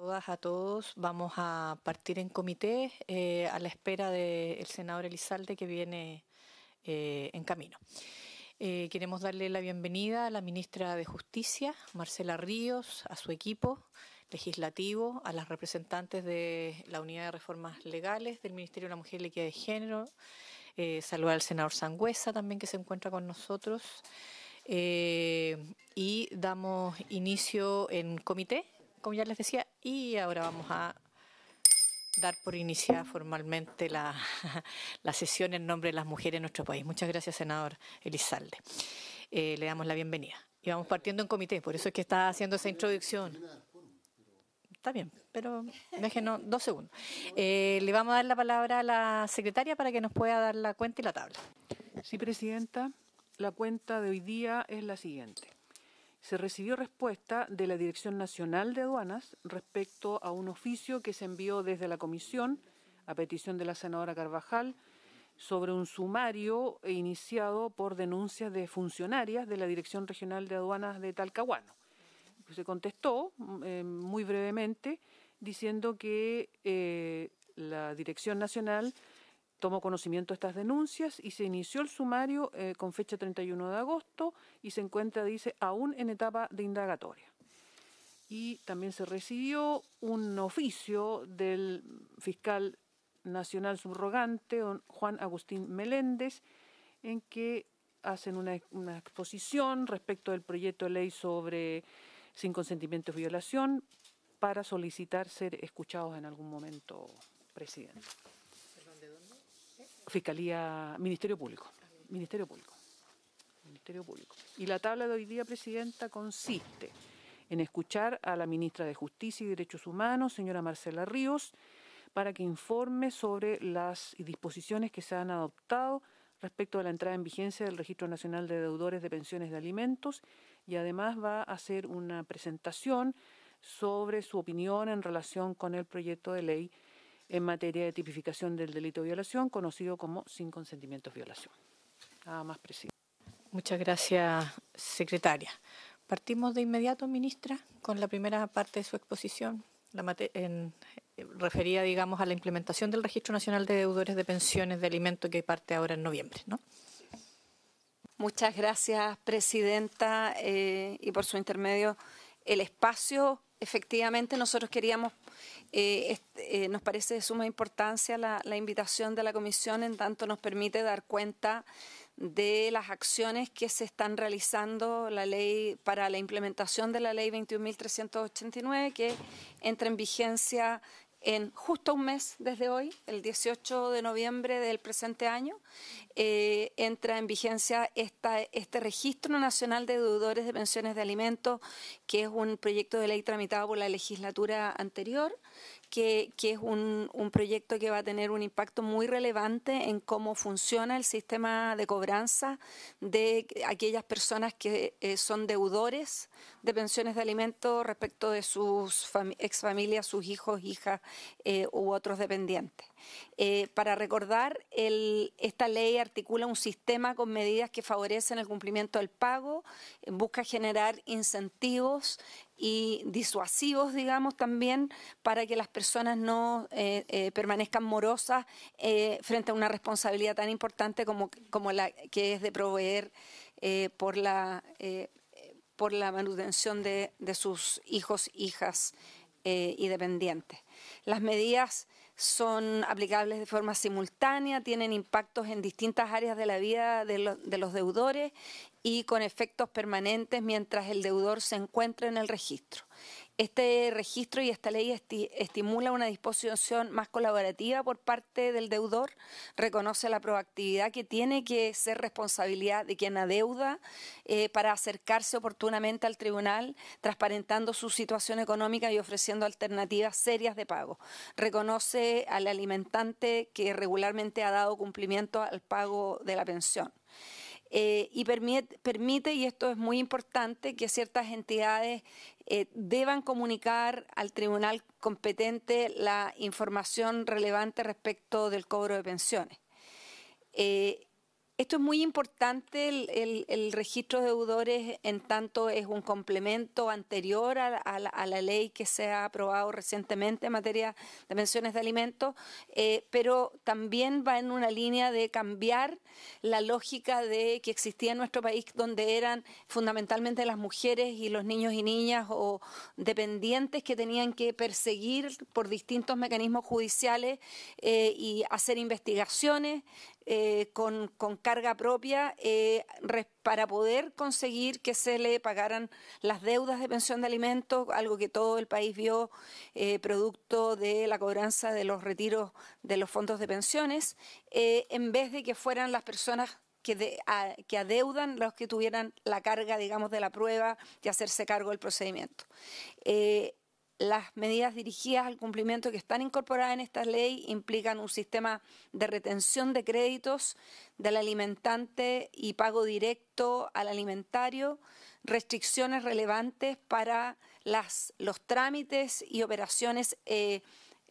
Todas, a todos, vamos a partir en comité a la espera del senador Elizalde que viene en camino. Queremos darle la bienvenida a la ministra de Justicia, Marcela Ríos, a su equipo legislativo, a las representantes de la Unidad de Reformas Legales del Ministerio de la Mujer y la Equidad de Género, saludar al senador Sangüesa también que se encuentra con nosotros y damos inicio en comité, como ya les decía, y ahora vamos a dar por iniciada formalmente la sesión en nombre de las mujeres en nuestro país. Muchas gracias, senador Elizalde. Le damos la bienvenida. Y vamos partiendo en comité, por eso es que está haciendo esa introducción. Está bien, pero déjenos 2 segundos. Le vamos a dar la palabra a la secretaria para que nos pueda dar la cuenta y la tabla. Sí, presidenta. La cuenta de hoy día es la siguiente. Se recibió respuesta de la Dirección Nacional de Aduanas respecto a un oficio que se envió desde la Comisión, a petición de la senadora Carvajal, sobre un sumario iniciado por denuncias de funcionarias de la Dirección Regional de Aduanas de Talcahuano. Se contestó muy brevemente diciendo que la Dirección Nacional tomó conocimiento de estas denuncias y se inició el sumario con fecha 31 de agosto y se encuentra, dice, aún en etapa de indagatoria. Y también se recibió un oficio del fiscal nacional subrogante, don Juan Agustín Meléndez, en que hacen una exposición respecto del proyecto de ley sobre sin consentimiento de violación para solicitar ser escuchados en algún momento, presidente. Fiscalía, Ministerio Público. Y la tabla de hoy día, presidenta, consiste en escuchar a la ministra de Justicia y Derechos Humanos, señora Marcela Ríos, para que informe sobre las disposiciones que se han adoptado respecto a la entrada en vigencia del Registro Nacional de Deudores de Pensiones de Alimentos y además va a hacer una presentación sobre su opinión en relación con el proyecto de ley en materia de tipificación del delito de violación, conocido como sin consentimiento de violación. Nada más, presidente. Muchas gracias, secretaria. Partimos de inmediato, ministra, con la primera parte de su exposición, referida, digamos, a la implementación del Registro Nacional de Deudores de Pensiones de Alimentos que parte ahora en noviembre, ¿no? Muchas gracias, presidenta, y por su intermedio el espacio. Efectivamente, nosotros queríamos, nos parece de suma importancia la invitación de la comisión, en tanto nos permite dar cuenta de las acciones que se están realizando la ley para la implementación de la ley 21.389, que entra en vigencia en justo un mes desde hoy, el 18 de noviembre del presente año. Entra en vigencia este Registro Nacional de Deudores de Pensiones de Alimentos, que es un proyecto de ley tramitado por la legislatura anterior, que es un proyecto que va a tener un impacto muy relevante en cómo funciona el sistema de cobranza de aquellas personas que son deudores de pensiones de alimentos respecto de sus exfamilias, sus hijos, hijas u otros dependientes. Para recordar, esta ley articula un sistema con medidas que favorecen el cumplimiento del pago, busca generar incentivos y disuasivos, digamos, también para que las personas no permanezcan morosas frente a una responsabilidad tan importante como la que es de proveer por la manutención de sus hijos, hijas y dependientes. Las medidas son aplicables de forma simultánea, tienen impactos en distintas áreas de la vida de los deudores y con efectos permanentes mientras el deudor se encuentra en el registro. Este registro y esta ley estimula una disposición más colaborativa por parte del deudor, reconoce la proactividad que tiene que ser responsabilidad de quien adeuda para acercarse oportunamente al tribunal, transparentando su situación económica y ofreciendo alternativas serias de pago. Reconoce al alimentante que regularmente ha dado cumplimiento al pago de la pensión. Y permite, y esto es muy importante, que ciertas entidades deban comunicar al tribunal competente la información relevante respecto del cobro de pensiones. Esto es muy importante, el registro de deudores, en tanto es un complemento anterior a la ley que se ha aprobado recientemente en materia de pensiones de alimentos, pero también va en una línea de cambiar la lógica de que existía en nuestro país, donde eran fundamentalmente las mujeres y los niños y niñas o dependientes que tenían que perseguir por distintos mecanismos judiciales y hacer investigaciones con carga propia para poder conseguir que se le pagaran las deudas de pensión de alimentos, algo que todo el país vio producto de la cobranza de los retiros de los fondos de pensiones, en vez de que fueran las personas que adeudan los que tuvieran la carga, digamos, de la prueba y hacerse cargo del procedimiento. Las medidas dirigidas al cumplimiento que están incorporadas en esta ley implican un sistema de retención de créditos del alimentante y pago directo al alimentario, restricciones relevantes para los trámites y operaciones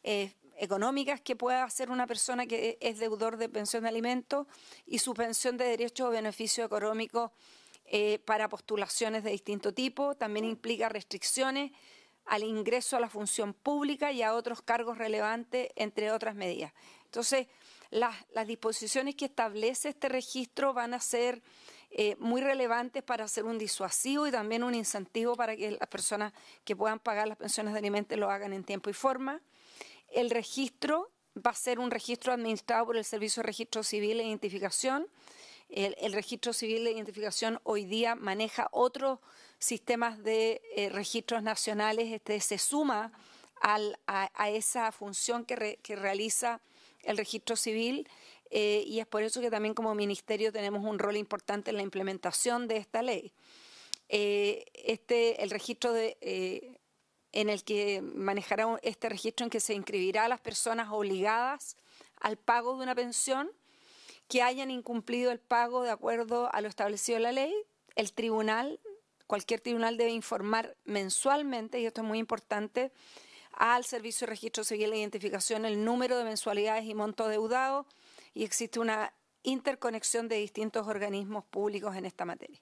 económicas que pueda hacer una persona que es deudor de pensión de alimentos y suspensión de derechos o beneficios económicos para postulaciones de distinto tipo. También implica restricciones al ingreso a la función pública y a otros cargos relevantes, entre otras medidas. Entonces, las disposiciones que establece este registro van a ser muy relevantes para hacer un disuasivo y también un incentivo para que las personas que puedan pagar las pensiones de alimentos lo hagan en tiempo y forma. El registro va a ser un registro administrado por el Servicio de Registro Civil e Identificación. El Registro Civil de Identificación hoy día maneja otros sistemas de registros nacionales, se suma a esa función que realiza el registro civil y es por eso que también como ministerio tenemos un rol importante en la implementación de esta ley. El registro en el que manejará este registro en que se inscribirá a las personas obligadas al pago de una pensión que hayan incumplido el pago de acuerdo a lo establecido en la ley. El tribunal, cualquier tribunal debe informar mensualmente, y esto es muy importante, al Servicio de Registro Civil e Identificación el número de mensualidades y monto deudado, y existe una interconexión de distintos organismos públicos en esta materia.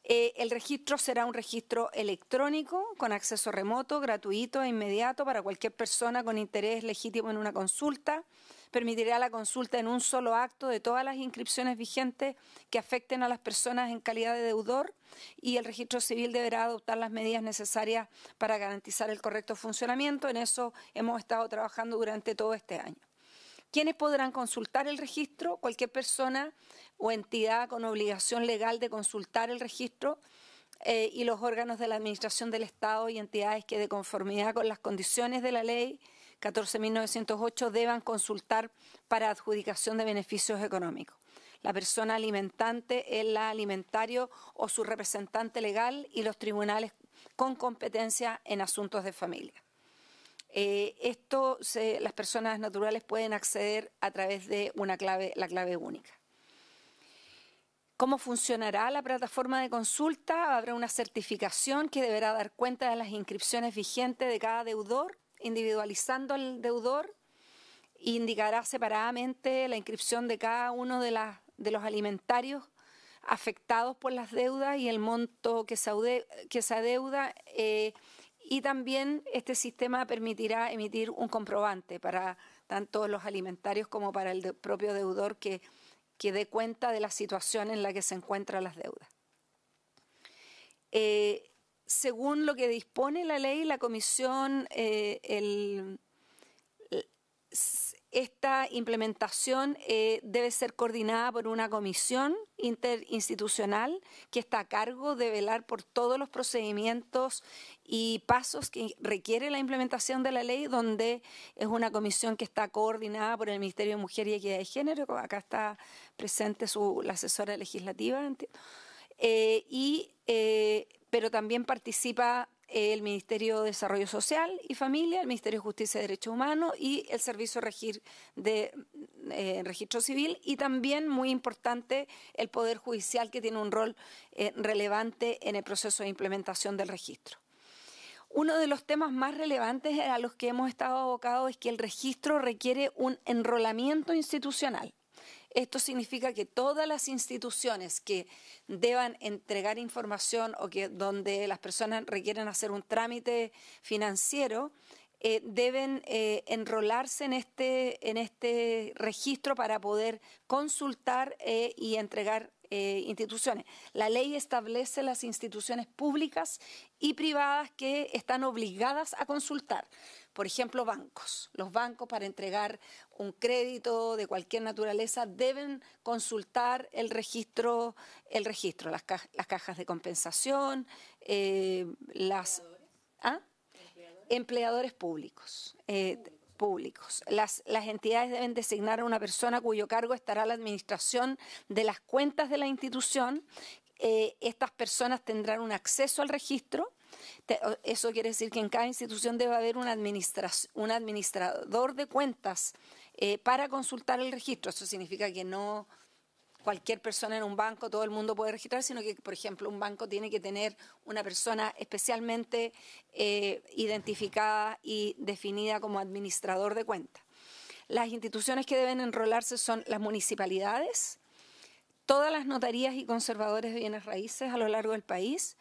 El registro será un registro electrónico con acceso remoto, gratuito e inmediato para cualquier persona con interés legítimo en una consulta. Permitirá la consulta en un solo acto de todas las inscripciones vigentes que afecten a las personas en calidad de deudor y el registro civil deberá adoptar las medidas necesarias para garantizar el correcto funcionamiento. En eso hemos estado trabajando durante todo este año. ¿Quiénes podrán consultar el registro? Cualquier persona o entidad con obligación legal de consultar el registro y los órganos de la Administración del Estado y entidades que de conformidad con las condiciones de la ley 14.908 deban consultar para adjudicación de beneficios económicos. La persona alimentante, el alimentario o su representante legal y los tribunales con competencia en asuntos de familia. Las personas naturales pueden acceder a través de la clave única. ¿Cómo funcionará la plataforma de consulta? Habrá una certificación que deberá dar cuenta de las inscripciones vigentes de cada deudor, individualizando al deudor, indicará separadamente la inscripción de cada uno de los alimentarios afectados por las deudas y el monto que se adeuda, y también este sistema permitirá emitir un comprobante para tanto los alimentarios como para el propio deudor que dé cuenta de la situación en la que se encuentran las deudas. Según lo que dispone la ley, la Comisión, esta implementación debe ser coordinada por una comisión interinstitucional que está a cargo de velar por todos los procedimientos y pasos que requiere la implementación de la ley, donde es una comisión que está coordinada por el Ministerio de Mujer y Equidad de Género. Acá está presente la asesora legislativa, pero también participa el Ministerio de Desarrollo Social y Familia, el Ministerio de Justicia y Derechos Humanos y el Servicio de Registro Civil, y también, muy importante, el Poder Judicial, que tiene un rol relevante en el proceso de implementación del registro. Uno de los temas más relevantes a los que hemos estado abocados es que el registro requiere un enrolamiento institucional. Esto significa que todas las instituciones que deban entregar información o que donde las personas requieren hacer un trámite financiero deben enrolarse en este registro para poder consultar y entregar instituciones. La ley establece las instituciones públicas y privadas que están obligadas a consultar. Por ejemplo, bancos. Los bancos, para entregar un crédito de cualquier naturaleza, deben consultar el registro, las cajas de compensación, empleadores públicos. Las entidades deben designar a una persona cuyo cargo estará a la administración de las cuentas de la institución. Estas personas tendrán un acceso al registro. Eso quiere decir que en cada institución debe haber un administrador de cuentas para consultar el registro. Eso significa que no cualquier persona en un banco, todo el mundo puede registrar, sino que, por ejemplo, un banco tiene que tener una persona especialmente identificada y definida como administrador de cuentas. Las instituciones que deben enrolarse son las municipalidades, todas las notarías y conservadores de bienes raíces a lo largo del país,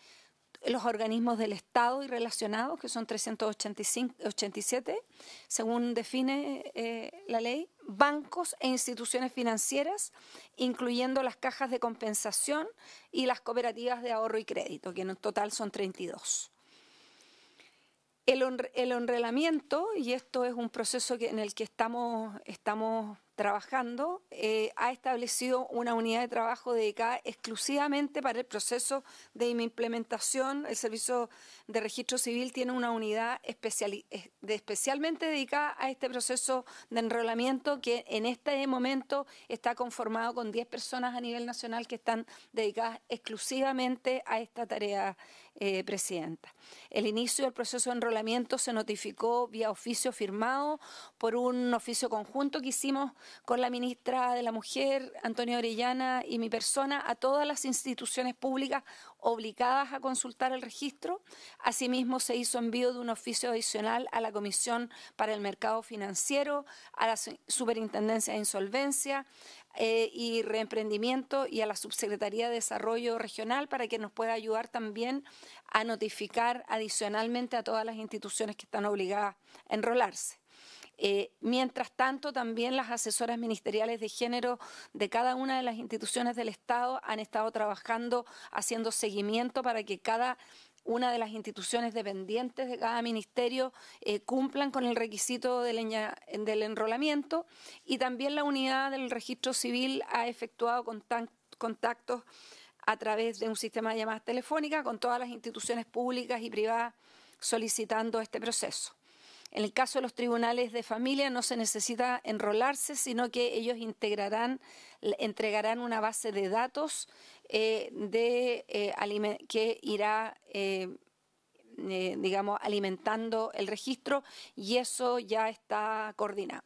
los organismos del Estado y relacionados, que son 387, según define la ley, bancos e instituciones financieras, incluyendo las cajas de compensación y las cooperativas de ahorro y crédito, que en total son 32. El enrolamiento, y esto es un proceso en el que estamos trabajando, ha establecido una unidad de trabajo dedicada exclusivamente para el proceso de implementación. El Servicio de Registro Civil tiene una unidad especialmente dedicada a este proceso de enrolamiento, que en este momento está conformado con 10 personas a nivel nacional que están dedicadas exclusivamente a esta tarea, Presidenta. El inicio del proceso de enrolamiento se notificó vía oficio firmado por un oficio conjunto que hicimos con la ministra de la Mujer, Antonia Orellana, y mi persona, a todas las instituciones públicas obligadas a consultar el registro. Asimismo, se hizo envío de un oficio adicional a la Comisión para el Mercado Financiero, a la Superintendencia de Insolvencia y Reemprendimiento y a la Subsecretaría de Desarrollo Regional, para que nos pueda ayudar también a notificar adicionalmente a todas las instituciones que están obligadas a enrolarse. Mientras tanto, también las asesoras ministeriales de género de cada una de las instituciones del Estado han estado trabajando, haciendo seguimiento para que cada una de las instituciones dependientes de cada ministerio cumplan con el requisito del enrolamiento, y también la unidad del registro civil ha efectuado contactos a través de un sistema de llamadas telefónicas con todas las instituciones públicas y privadas solicitando este proceso. En el caso de los tribunales de familia no se necesita enrolarse, sino que ellos entregarán una base de datos que irá alimentando el registro, y eso ya está coordinado.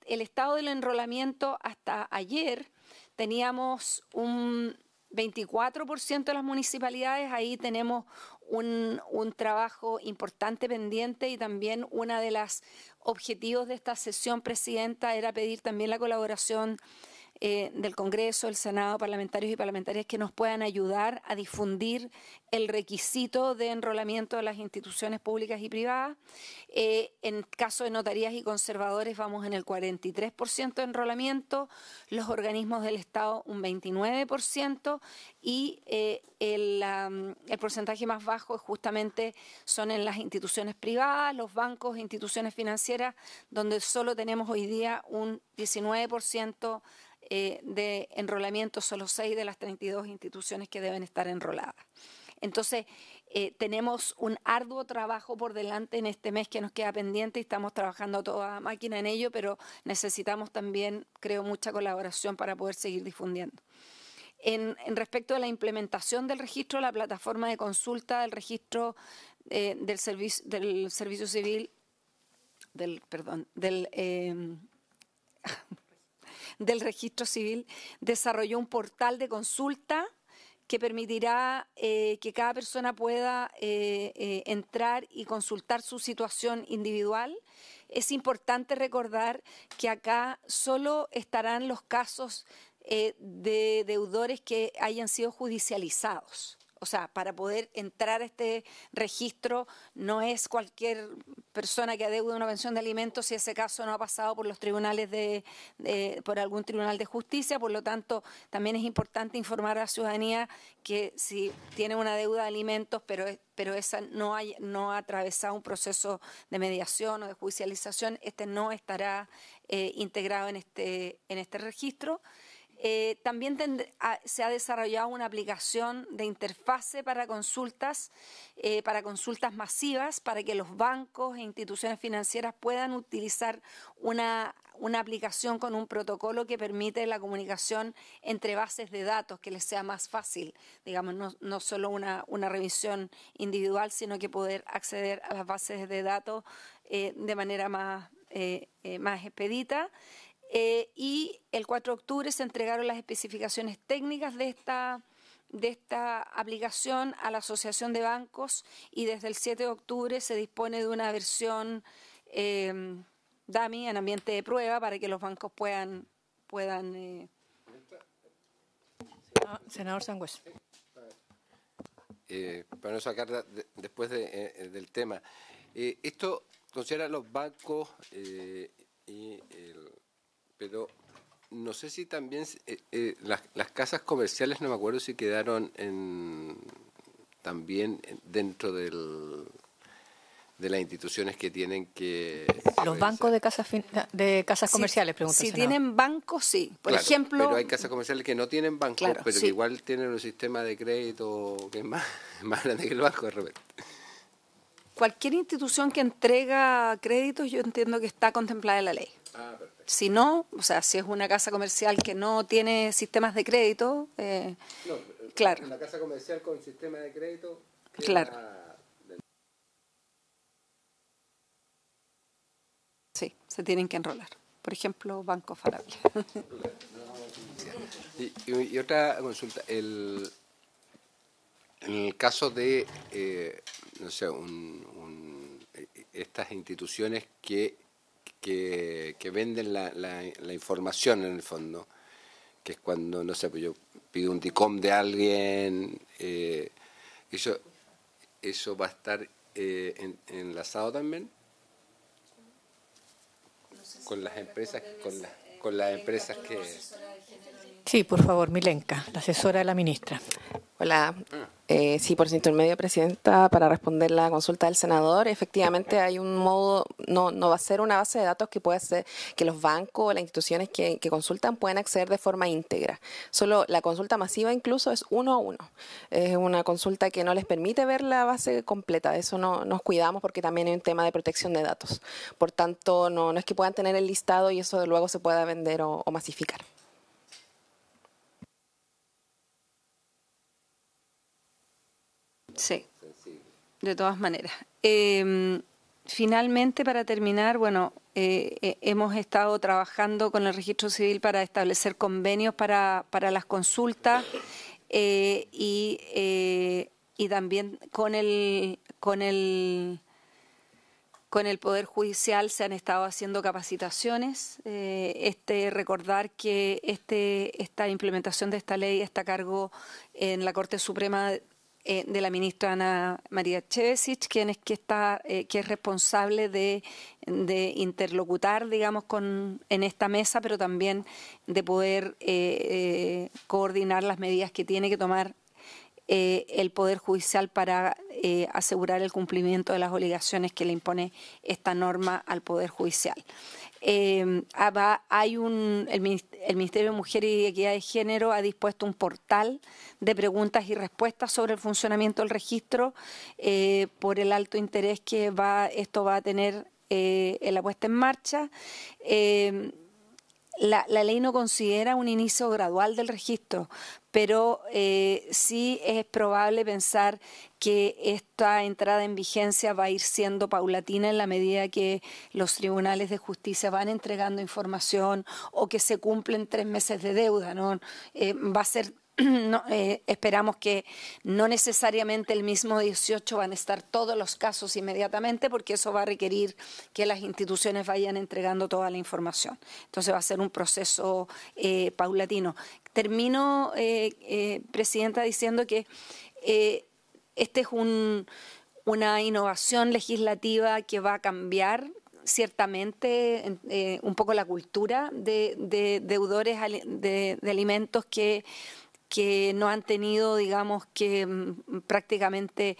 El estado del enrolamiento hasta ayer teníamos un 24% de las municipalidades. Ahí tenemos un trabajo importante pendiente, y también uno de los objetivos de esta sesión, Presidenta, era pedir también la colaboración del Congreso, del Senado, parlamentarios y parlamentarias que nos puedan ayudar a difundir el requisito de enrolamiento de las instituciones públicas y privadas. En caso de notarías y conservadores vamos en el 43% de enrolamiento, los organismos del Estado un 29%, y el porcentaje más bajo justamente son en las instituciones privadas, los bancos e instituciones financieras, donde solo tenemos hoy día un 19% de enrolamiento, solo 6 de las 32 instituciones que deben estar enroladas. Entonces, tenemos un arduo trabajo por delante en este mes que nos queda pendiente, y estamos trabajando a toda máquina en ello, pero necesitamos también, creo, mucha colaboración para poder seguir difundiendo. En respecto a la implementación del registro, la plataforma de consulta del registro del servicio civil, del registro civil, desarrolló un portal de consulta que permitirá que cada persona pueda entrar y consultar su situación individual. es importante recordar que acá solo estarán los casos de deudores que hayan sido judicializados. O sea, para poder entrar a este registro no es cualquier persona que adeude una pensión de alimentos si ese caso no ha pasado por los tribunales por algún tribunal de justicia. Por lo tanto, también es importante informar a la ciudadanía que si tiene una deuda de alimentos, pero esa no ha atravesado un proceso de mediación o de judicialización, no estará integrado en este registro. También se ha desarrollado una aplicación de interfase para consultas masivas, para que los bancos e instituciones financieras puedan utilizar una aplicación con un protocolo que permite la comunicación entre bases de datos, que les sea más fácil, digamos, no solo una revisión individual, sino que poder acceder a las bases de datos de manera más expedita. Y el 4 de octubre se entregaron las especificaciones técnicas de esta aplicación a la Asociación de Bancos, y desde el 7 de octubre se dispone de una versión dummy en ambiente de prueba para que los bancos puedan Senador Sangüesa. Para no sacar después del tema, esto considera los bancos pero no sé si también las casas comerciales, no me acuerdo si quedaron también dentro de las instituciones que tienen que... Los bancos de casas comerciales, pregunta el Si senador. tienen bancos, sí. Por Claro, ejemplo... pero hay casas comerciales que no tienen bancos, Claro, pero sí. que igual tienen un sistema de crédito que es más grande que el banco de repente. Cualquier institución que entrega créditos, yo entiendo que está contemplada en la ley. Ah, perfecto. Si no, o sea, si es una casa comercial que no tiene sistemas de crédito, claro. Una casa comercial con sistema de crédito... Claro. Sí, se tienen que enrolar. Por ejemplo, Banco Falabella. Y otra consulta, en el caso de, no sé, estas instituciones que venden la información en el fondo, que es cuando, no sé, pues yo pido un DICOM de alguien, eso va a estar enlazado también con las empresas, con las empresas que... Sí, por favor, Milenka, la asesora de la ministra. Hola. Sí, por su intermedio, Presidenta, para responder la consulta del senador, efectivamente hay un modo, no va a ser una base de datos que pueda ser que los bancos o las instituciones que consultan puedan acceder de forma íntegra. Solo la consulta masiva incluso es 1 a 1. Es una consulta que no les permite ver la base completa. De eso no nos cuidamos porque también hay un tema de protección de datos. Por tanto, no es que puedan tener el listado y eso luego se pueda vender o masificar. Sí, de todas maneras. Finalmente, para terminar, bueno, hemos estado trabajando con el Registro Civil para establecer convenios para las consultas y también con el Poder Judicial se han estado haciendo capacitaciones. Recordar que esta implementación de esta ley está a cargo en la Corte Suprema de la ministra Ana María Chevesich, que es responsable de interlocutar, digamos, en esta mesa, pero también de poder coordinar las medidas que tiene que tomar el Poder Judicial para asegurar el cumplimiento de las obligaciones que le impone esta norma al Poder Judicial. El Ministerio de Mujer y Equidad de Género ha dispuesto un portal de preguntas y respuestas sobre el funcionamiento del registro por el alto interés que esto va a tener en la puesta en marcha. La ley no considera un inicio gradual del registro, pero sí es probable pensar que esta entrada en vigencia va a ir siendo paulatina en la medida que los tribunales de justicia van entregando información o que se cumplen 3 meses de deuda, ¿no? Va a ser esperamos que no necesariamente el mismo 18 van a estar todos los casos inmediatamente, porque eso va a requerir que las instituciones vayan entregando toda la información. Entonces va a ser un proceso paulatino. Termino, Presidenta, diciendo que este es una innovación legislativa que va a cambiar ciertamente un poco la cultura de deudores de alimentos que no han tenido, digamos, que prácticamente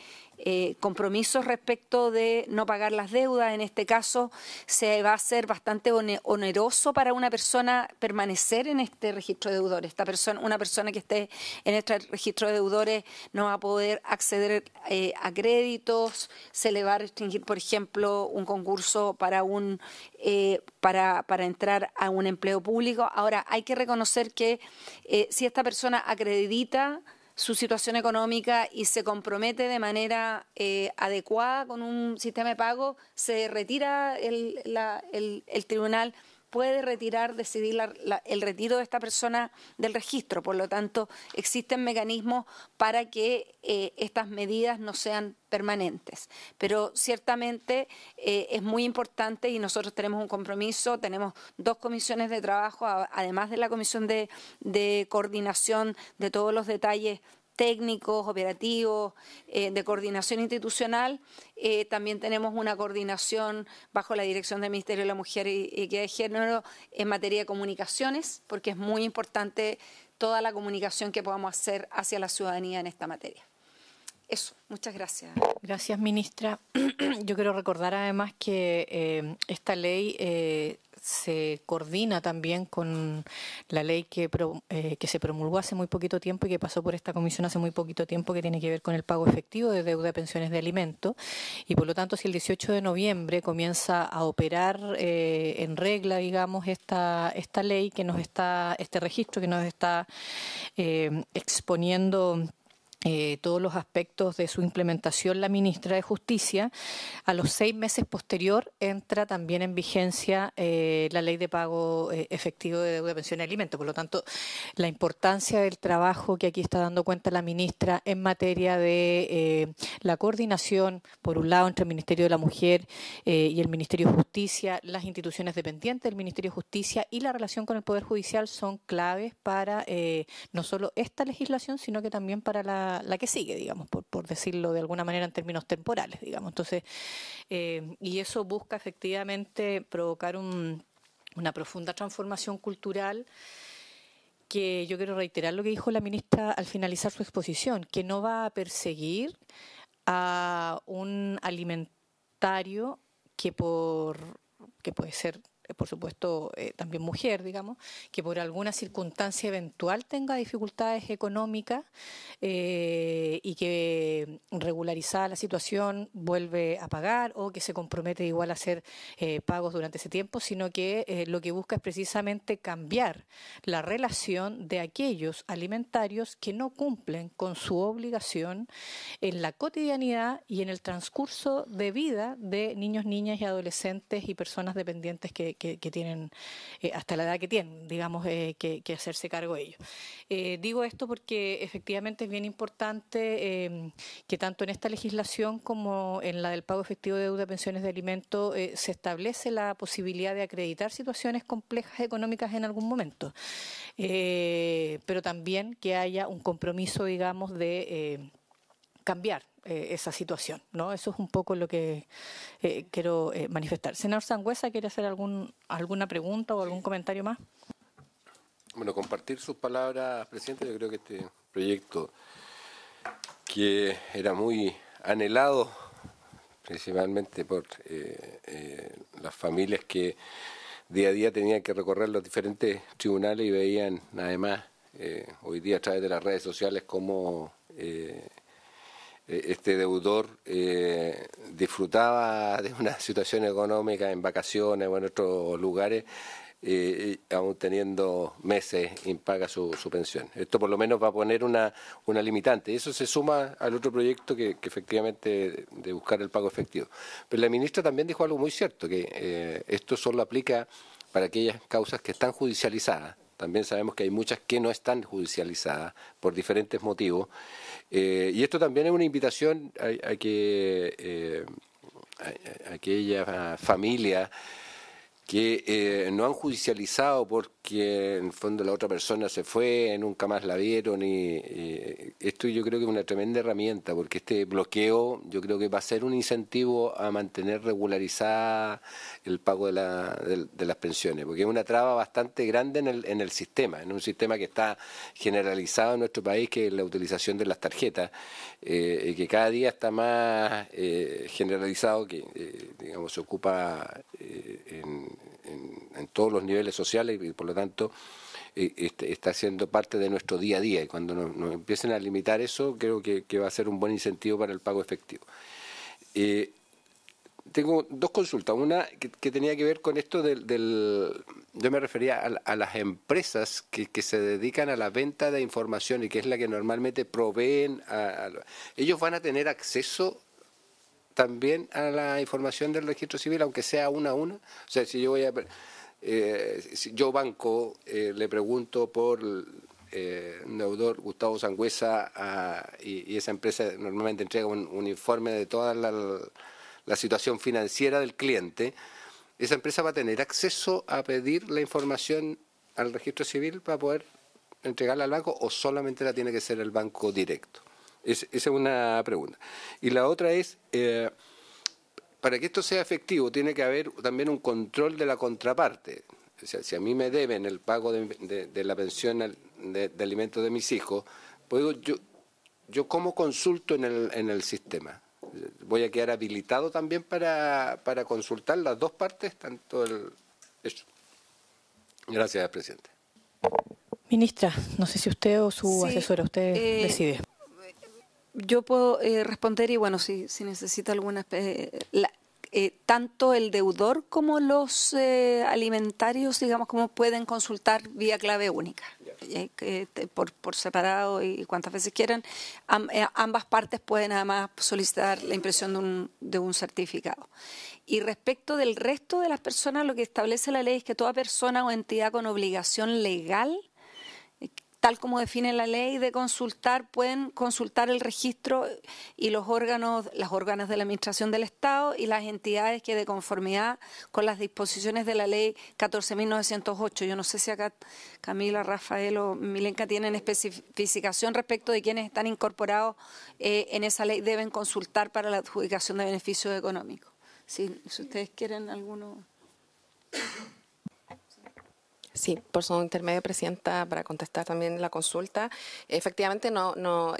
compromisos respecto de no pagar las deudas. En este caso se va a hacer bastante oneroso para una persona permanecer en este registro de deudores. Una persona que esté en este registro de deudores no va a poder acceder a créditos, se le va a restringir, por ejemplo, un concurso para entrar a un empleo público. Ahora, hay que reconocer que si esta persona acredita su situación económica y se compromete de manera adecuada con un sistema de pago, se retira el tribunal puede decidir el retiro de esta persona del registro. Por lo tanto, existen mecanismos para que estas medidas no sean permanentes. Pero ciertamente es muy importante y nosotros tenemos un compromiso, tenemos 2 comisiones de trabajo, además de la comisión de coordinación de todos los detalles técnicos, operativos, de coordinación institucional. También tenemos una coordinación bajo la dirección del Ministerio de la Mujer y Equidad de Género en materia de comunicaciones, porque es muy importante toda la comunicación que podamos hacer hacia la ciudadanía en esta materia. Eso, muchas gracias. Gracias, ministra. Yo quiero recordar además que esta ley se coordina también con la ley que se promulgó hace muy poquito tiempo y que pasó por esta comisión hace muy poquito tiempo, que tiene que ver con el pago efectivo de deuda de pensiones de alimentos. Y por lo tanto, si el 18 de noviembre comienza a operar en regla, digamos, esta ley este registro que nos está exponiendo todos los aspectos de su implementación la ministra de Justicia, a los 6 meses posterior entra también en vigencia la ley de pago efectivo de deuda de pensión y alimentos. Por lo tanto, la importancia del trabajo que aquí está dando cuenta la ministra en materia de la coordinación, por un lado, entre el Ministerio de la Mujer y el Ministerio de Justicia, las instituciones dependientes del Ministerio de Justicia y la relación con el Poder Judicial son claves para no solo esta legislación, sino que también para la que sigue, digamos, por decirlo de alguna manera en términos temporales, digamos. Entonces, y eso busca efectivamente provocar una profunda transformación cultural, que yo quiero reiterar lo que dijo la ministra al finalizar su exposición, que no va a perseguir a un alimentario que puede ser, por supuesto, también mujer, digamos, que por alguna circunstancia eventual tenga dificultades económicas y que regularizada la situación vuelve a pagar o que se compromete igual a hacer pagos durante ese tiempo, sino que lo que busca es precisamente cambiar la relación de aquellos alimentarios que no cumplen con su obligación en la cotidianidad y en el transcurso de vida de niños, niñas y adolescentes y personas dependientes que tienen hasta la edad que tienen, digamos, que hacerse cargo de ellos. Digo esto porque efectivamente es bien importante que tanto en esta legislación como en la del pago efectivo de deuda de pensiones de alimentos se establece la posibilidad de acreditar situaciones complejas económicas en algún momento, pero también que haya un compromiso, digamos, de cambiar esa situación, ¿no? Eso es un poco lo que quiero manifestar. Senador Sangüesa, ¿quiere hacer alguna pregunta o algún comentario más? Bueno, compartir sus palabras, presidente. Yo creo que este proyecto, que era muy anhelado principalmente por las familias que día a día tenían que recorrer los diferentes tribunales y veían además hoy día a través de las redes sociales cómo este deudor disfrutaba de una situación económica en vacaciones o en otros lugares, aún teniendo meses impaga su pensión. Esto por lo menos va a poner una limitante. Y eso se suma al otro proyecto que efectivamente de buscar el pago efectivo. Pero la ministra también dijo algo muy cierto, que esto solo aplica para aquellas causas que están judicializadas también sabemos que hay muchas que no están judicializadas por diferentes motivos. Y esto también es una invitación a que aquellas familias que no han judicializado porque en el fondo la otra persona se fue, nunca más la vieron, y esto yo creo que es una tremenda herramienta, porque este bloqueo yo creo que va a ser un incentivo a mantener regularizada el pago de las pensiones, porque es una traba bastante grande en el sistema, en un sistema que está generalizado en nuestro país, que es la utilización de las tarjetas, y que cada día está más generalizado, que digamos se ocupa en todos los niveles sociales, y por lo tanto está siendo parte de nuestro día a día, y cuando nos empiecen a limitar eso, creo que va a ser un buen incentivo para el pago efectivo. Tengo dos consultas, una que tenía que ver con esto yo me refería a las empresas que se dedican a la venta de información y que es la que normalmente proveen, ellos van a tener acceso también a la información del registro civil, aunque sea una a una. O sea, si yo si yo banco, le pregunto por un deudor, Gustavo Sangüesa, y esa empresa normalmente entrega un informe de toda la situación financiera del cliente, esa empresa va a tener acceso a pedir la información al registro civil para poder entregarla al banco, o solamente la tiene que ser el banco directo. Esa es una pregunta. Y la otra es, para que esto sea efectivo, tiene que haber también un control de la contraparte. O sea, si a mí me deben el pago de la pensión de alimentos de mis hijos, ¿puedo yo cómo consulto en el sistema? ¿Voy a quedar habilitado también para consultar las dos partes? Eso. Gracias, presidente. Ministra, no sé si usted o su asesora, usted decide. Yo puedo responder, y bueno, si necesita alguna... tanto el deudor como los alimentarios, digamos, como pueden consultar vía clave única, por separado y cuantas veces quieran. Ambas partes pueden además solicitar la impresión de un certificado. Y respecto del resto de las personas, lo que establece la ley es que toda persona o entidad con obligación legal, tal como define la ley de consultar, pueden consultar el registro y las órganos de la Administración del Estado y las entidades que, de conformidad con las disposiciones de la ley 14.908, yo no sé si acá Camila, Rafael o Milenka tienen especificación respecto de quienes están incorporados en esa ley, deben consultar para la adjudicación de beneficios económicos. Si ustedes quieren alguno... Sí, por su intermedio, presidenta, para contestar también la consulta. Efectivamente,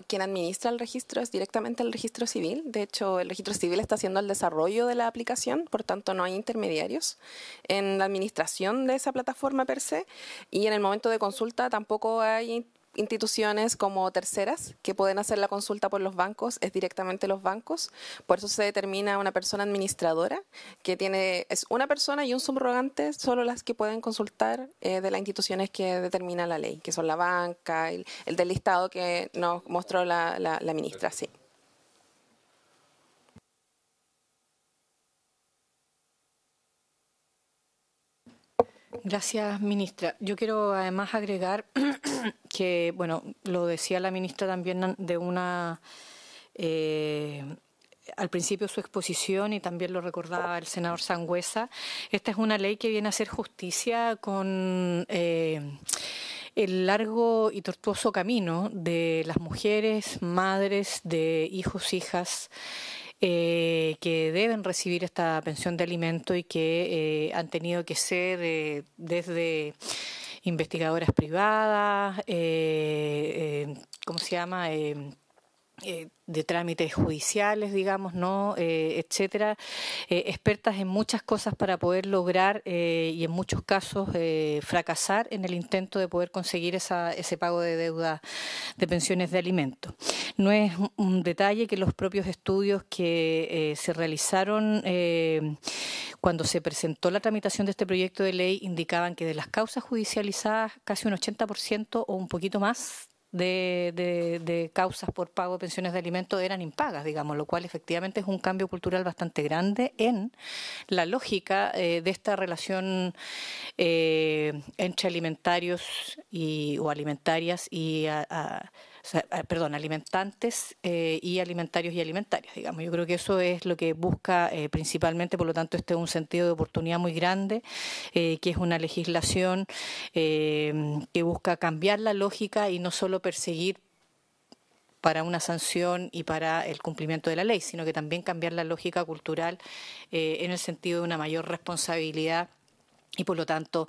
quien administra el registro es directamente el registro civil. De hecho, el registro civil está haciendo el desarrollo de la aplicación, por tanto no hay intermediarios en la administración de esa plataforma per se, y en el momento de consulta tampoco hay instituciones como terceras que pueden hacer la consulta por los bancos, es directamente los bancos. Por eso se determina una persona administradora que es una persona y un subrogante, solo las que pueden consultar de las instituciones que determina la ley, que son la banca, el del listado que nos mostró la ministra. Sí. Gracias, ministra. Yo quiero además agregar que, bueno, lo decía la ministra también al principio de su exposición, y también lo recordaba el senador Sangüesa. Esta es una ley que viene a hacer justicia con el largo y tortuoso camino de las mujeres, madres de hijos, hijas, que deben recibir esta pensión de alimento y que han tenido que ser desde investigadoras privadas, ¿cómo se llama?, de trámites judiciales, digamos, ¿no?, etcétera, expertas en muchas cosas para poder lograr y en muchos casos fracasar en el intento de poder conseguir ese pago de deuda de pensiones de alimentos. No es un detalle que los propios estudios que se realizaron cuando se presentó la tramitación de este proyecto de ley indicaban que de las causas judicializadas casi un 80% o un poquito más de causas por pago de pensiones de alimentos eran impagas, digamos, lo cual efectivamente es un cambio cultural bastante grande en la lógica de esta relación entre alimentarios o alimentarias y alimentantes y alimentarios y alimentarias, digamos. Yo creo que eso es lo que busca principalmente, por lo tanto, este es un sentido de oportunidad muy grande, que es una legislación que busca cambiar la lógica y no solo perseguir para una sanción y para el cumplimiento de la ley, sino que también cambiar la lógica cultural en el sentido de una mayor responsabilidad y, por lo tanto,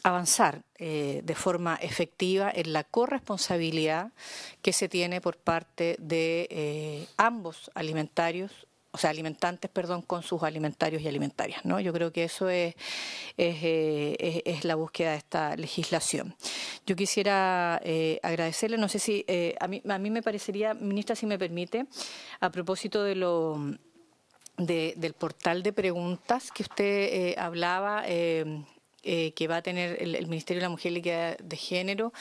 avanzar de forma efectiva en la corresponsabilidad que se tiene por parte de ambos alimentantes, con sus alimentarios y alimentarias, ¿no? Yo creo que eso es la búsqueda de esta legislación. Yo quisiera agradecerle, no sé si a mí me parecería, ministra, si me permite, a propósito de del portal de preguntas que usted hablaba, que va a tener el Ministerio de la Mujer y la Equidad de Género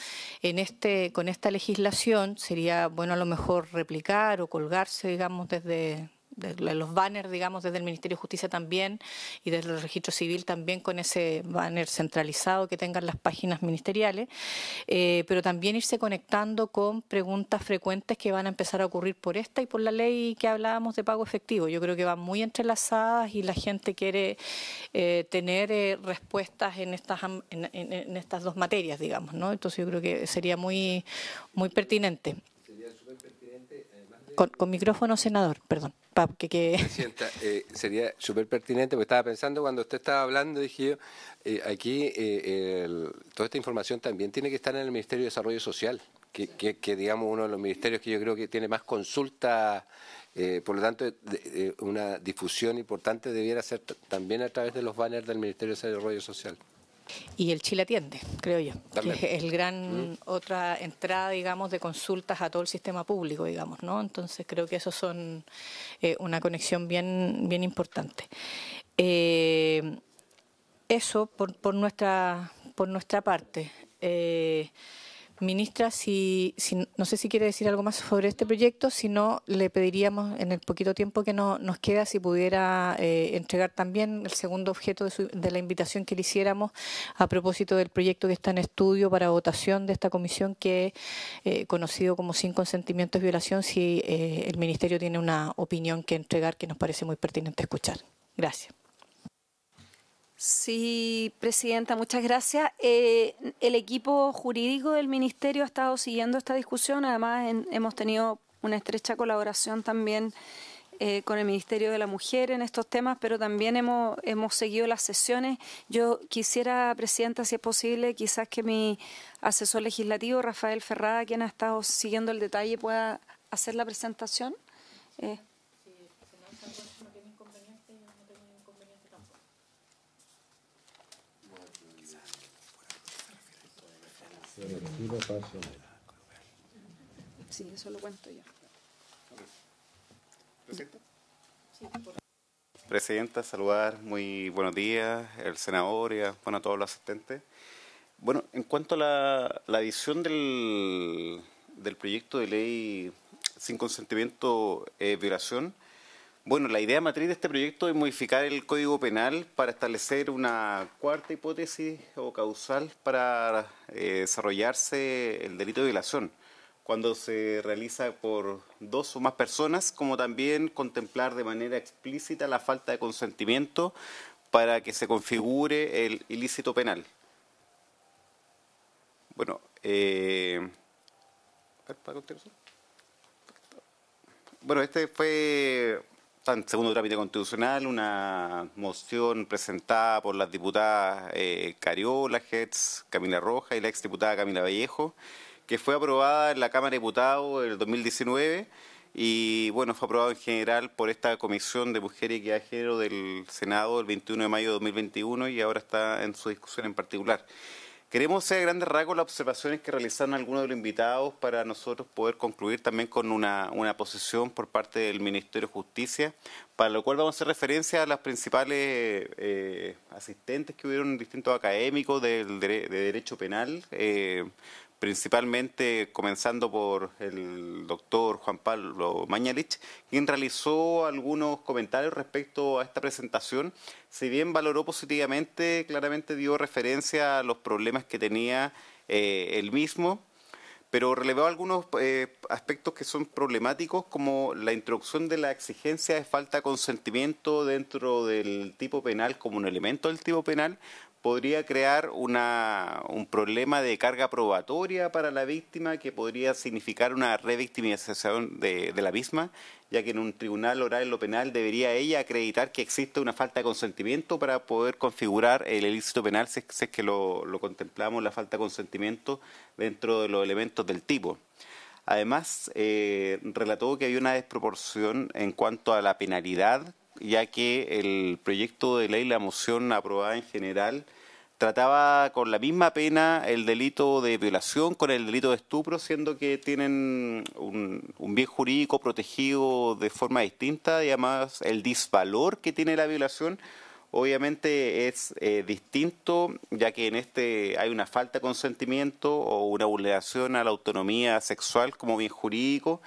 con esta legislación, sería bueno a lo mejor replicar o colgarse, digamos, desde los banners, digamos, desde el Ministerio de Justicia también y desde el Registro Civil también, con ese banner centralizado que tengan las páginas ministeriales, pero también irse conectando con preguntas frecuentes que van a empezar a ocurrir por esta y por la ley que hablábamos de pago efectivo. Yo creo que van muy entrelazadas y la gente quiere tener respuestas en estas dos materias, digamos, ¿no? Entonces yo creo que sería muy, muy pertinente. Con micrófono, senador, perdón. Presidenta, sería súper pertinente, porque estaba pensando cuando usted estaba hablando, dije yo, aquí toda esta información también tiene que estar en el Ministerio de Desarrollo Social, que digamos uno de los ministerios que yo creo que tiene más consulta, por lo tanto una difusión importante debiera ser también a través de los banners del Ministerio de Desarrollo Social. Y el Chile Atiende, creo yo, También. que es el gran otra entrada, digamos, de consultas a todo el sistema público, digamos, ¿no? Entonces creo que eso son una conexión bien, bien importante. Eso por nuestra parte. Ministra, no sé si quiere decir algo más sobre este proyecto, si no, le pediríamos en el poquito tiempo que nos queda, si pudiera entregar también el segundo objeto de la invitación que le hiciéramos a propósito del proyecto que está en estudio para votación de esta comisión, que conocido como Sin Consentimiento es Violación, si el Ministerio tiene una opinión que entregar que nos parece muy pertinente escuchar. Gracias. Sí, presidenta, muchas gracias. El equipo jurídico del Ministerio ha estado siguiendo esta discusión. Además, hemos tenido una estrecha colaboración también con el Ministerio de la Mujer en estos temas, pero también hemos seguido las sesiones. Yo quisiera, presidenta, si es posible, quizás que mi asesor legislativo, Rafael Ferrada, quien ha estado siguiendo el detalle, pueda hacer la presentación. Sí, eso lo cuento yo. Presidenta, saludar, muy buenos días, el senador y a todos los asistentes. Bueno, en cuanto a la visión del proyecto de ley sin consentimiento violación, bueno, la idea matriz de este proyecto es modificar el Código Penal para establecer una cuarta hipótesis o causal para desarrollarse el delito de violación, cuando se realiza por dos o más personas, como también contemplar de manera explícita la falta de consentimiento para que se configure el ilícito penal. Bueno, este fue en segundo trámite constitucional, una moción presentada por las diputadas Cariola, Hetz, Camila Roja y la exdiputada Camila Vallejo, que fue aprobada en la Cámara de Diputados en el 2019 y, bueno, fue aprobado en general por esta Comisión de Mujer y Equidad de Género del Senado el 21 de mayo de 2021 y ahora está en su discusión en particular. Queremos hacer a grandes rasgos las observaciones que realizaron algunos de los invitados para nosotros poder concluir también con una posición por parte del Ministerio de Justicia, para lo cual vamos a hacer referencia a las principales asistentes que hubieron distintos académicos de Derecho Penal, principalmente comenzando por el doctor Juan Pablo Mañalich, quien realizó algunos comentarios respecto a esta presentación. Si bien valoró positivamente, claramente dio referencia a los problemas que tenía el mismo, pero relevó algunos aspectos que son problemáticos, como la introducción de la exigencia de falta de consentimiento dentro del tipo penal como un elemento del tipo penal. Podría crear un problema de carga probatoria para la víctima, que podría significar una revictimización de la misma, ya que en un tribunal oral en lo penal debería ella acreditar que existe una falta de consentimiento para poder configurar el ilícito penal, si es que lo contemplamos, la falta de consentimiento dentro de los elementos del tipo. Además, relató que había una desproporción en cuanto a la penalidad, ya que el proyecto de ley, la moción aprobada en general, trataba con la misma pena el delito de violación con el delito de estupro, siendo que tienen un bien jurídico protegido de forma distinta, y además el disvalor que tiene la violación obviamente es distinto, ya que en este hay una falta de consentimiento o una vulneración a la autonomía sexual como bien jurídico,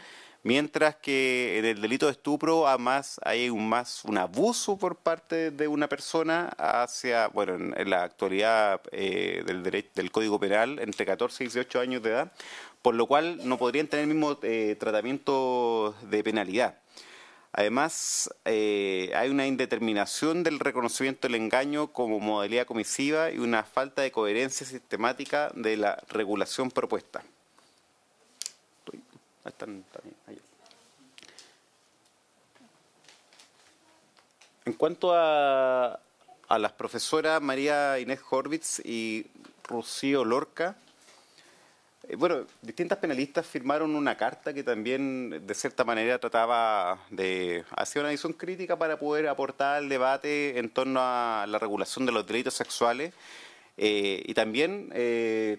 mientras que en el delito de estupro además hay un abuso por parte de una persona hacia, bueno, en la actualidad del Código Penal, entre 14 y 18 años de edad, por lo cual no podrían tener el mismo tratamiento de penalidad. Además, hay una indeterminación del reconocimiento del engaño como modalidad comisiva y una falta de coherencia sistemática de la regulación propuesta. En cuanto a las profesoras María Inés Horvitz y Rocío Lorca, bueno, distintas penalistas firmaron una carta que también de cierta manera trataba de hacer una visión crítica para poder aportar al debate en torno a la regulación de los delitos sexuales. Y también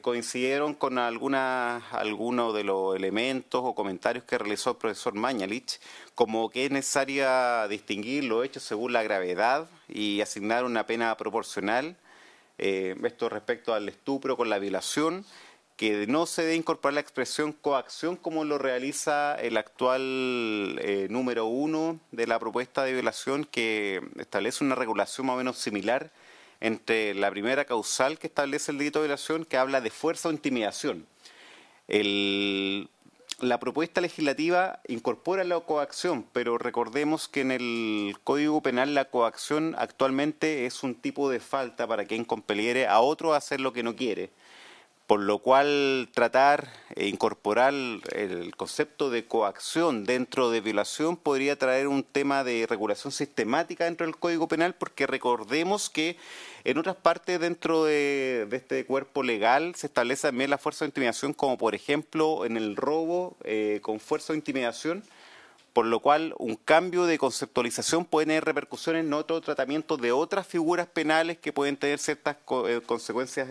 coincidieron con algunos de los elementos o comentarios que realizó el profesor Mañalich, como que es necesaria distinguir los hechos según la gravedad y asignar una pena proporcional, esto respecto al estupro con la violación, que no se debe incorporar la expresión coacción como lo realiza el actual número 1 de la propuesta de violación, que establece una regulación más o menos similar entre la primera causal que establece el delito de violación, que habla de fuerza o intimidación. La propuesta legislativa incorpora la coacción, pero recordemos que en el Código Penal la coacción actualmente es un tipo de falta para quien compeliere a otro a hacer lo que no quiere. Por lo cual tratar e incorporar el concepto de coacción dentro de violación podría traer un tema de regulación sistemática dentro del Código Penal, porque recordemos que en otras partes dentro de este cuerpo legal se establece también la fuerza de intimidación, como por ejemplo en el robo con fuerza de intimidación, por lo cual un cambio de conceptualización puede tener repercusiones en otro tratamiento de otras figuras penales que pueden tener ciertas consecuencias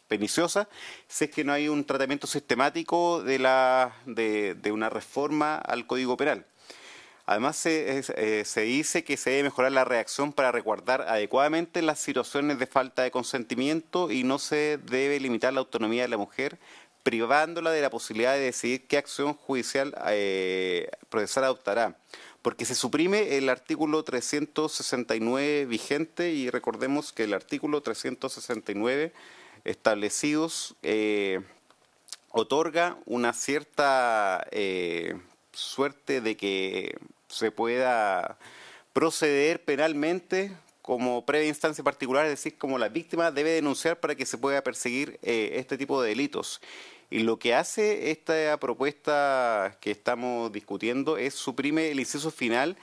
perniciosas, si es que no hay un tratamiento sistemático de una reforma al Código Penal. Además, se dice que se debe mejorar la reacción para resguardar adecuadamente las situaciones de falta de consentimiento y no se debe limitar la autonomía de la mujer, privándola de la posibilidad de decidir qué acción judicial procesal adoptará, porque se suprime el artículo 369 vigente, y recordemos que el artículo 369 establecidos otorga una cierta suerte de que se pueda proceder penalmente como previa instancia particular, es decir, como la víctima debe denunciar para que se pueda perseguir este tipo de delitos. Y lo que hace esta propuesta que estamos discutiendo es suprime el inciso final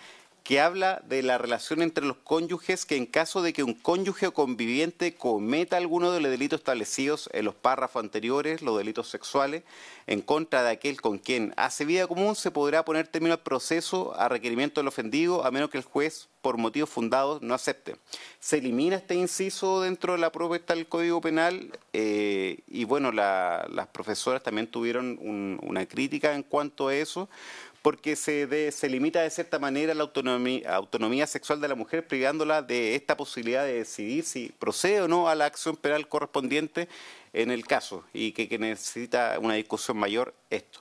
que habla de la relación entre los cónyuges, que en caso de que un cónyuge o conviviente cometa alguno de los delitos establecidos en los párrafos anteriores, los delitos sexuales, en contra de aquel con quien hace vida común, se podrá poner término al proceso a requerimiento del ofendido, a menos que el juez, por motivos fundados, no acepte. Se elimina este inciso dentro de la propuesta del Código Penal y bueno, las profesoras también tuvieron una crítica en cuanto a eso, porque se limita de cierta manera la autonomía sexual de la mujer, privándola de esta posibilidad de decidir si procede o no a la acción penal correspondiente en el caso y que necesita una discusión mayor esto.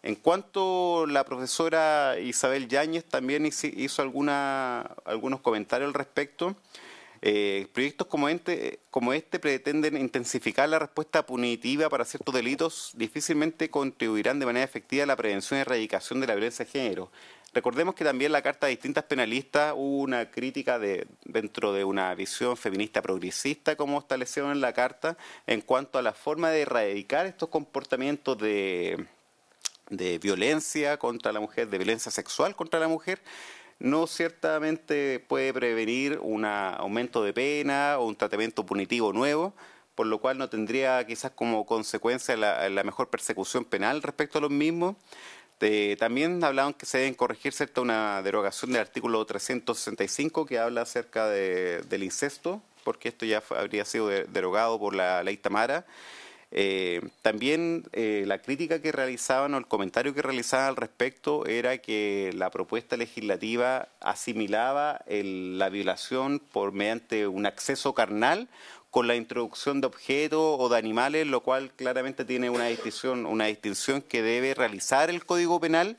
En cuanto la profesora Isabel Yáñez también hizo algunos comentarios al respecto. Proyectos como este pretenden intensificar la respuesta punitiva para ciertos delitos, difícilmente contribuirán de manera efectiva a la prevención y erradicación de la violencia de género. Recordemos que también la Carta de Distintas Penalistas hubo una crítica dentro de una visión feminista progresista, como establecieron en la Carta, en cuanto a la forma de erradicar estos comportamientos de violencia contra la mujer, de violencia sexual contra la mujer. No ciertamente puede prevenir un aumento de pena o un tratamiento punitivo nuevo, por lo cual no tendría quizás como consecuencia la mejor persecución penal respecto a los mismos. También hablaban que se deben corregir una derogación del artículo 365 que habla acerca del incesto, porque esto ya habría sido derogado por la ley Tamara. También la crítica que realizaban o el comentario que realizaban al respecto era que la propuesta legislativa asimilaba la violación mediante un acceso carnal con la introducción de objetos o de animales, lo cual claramente tiene una distinción que debe realizar el Código Penal.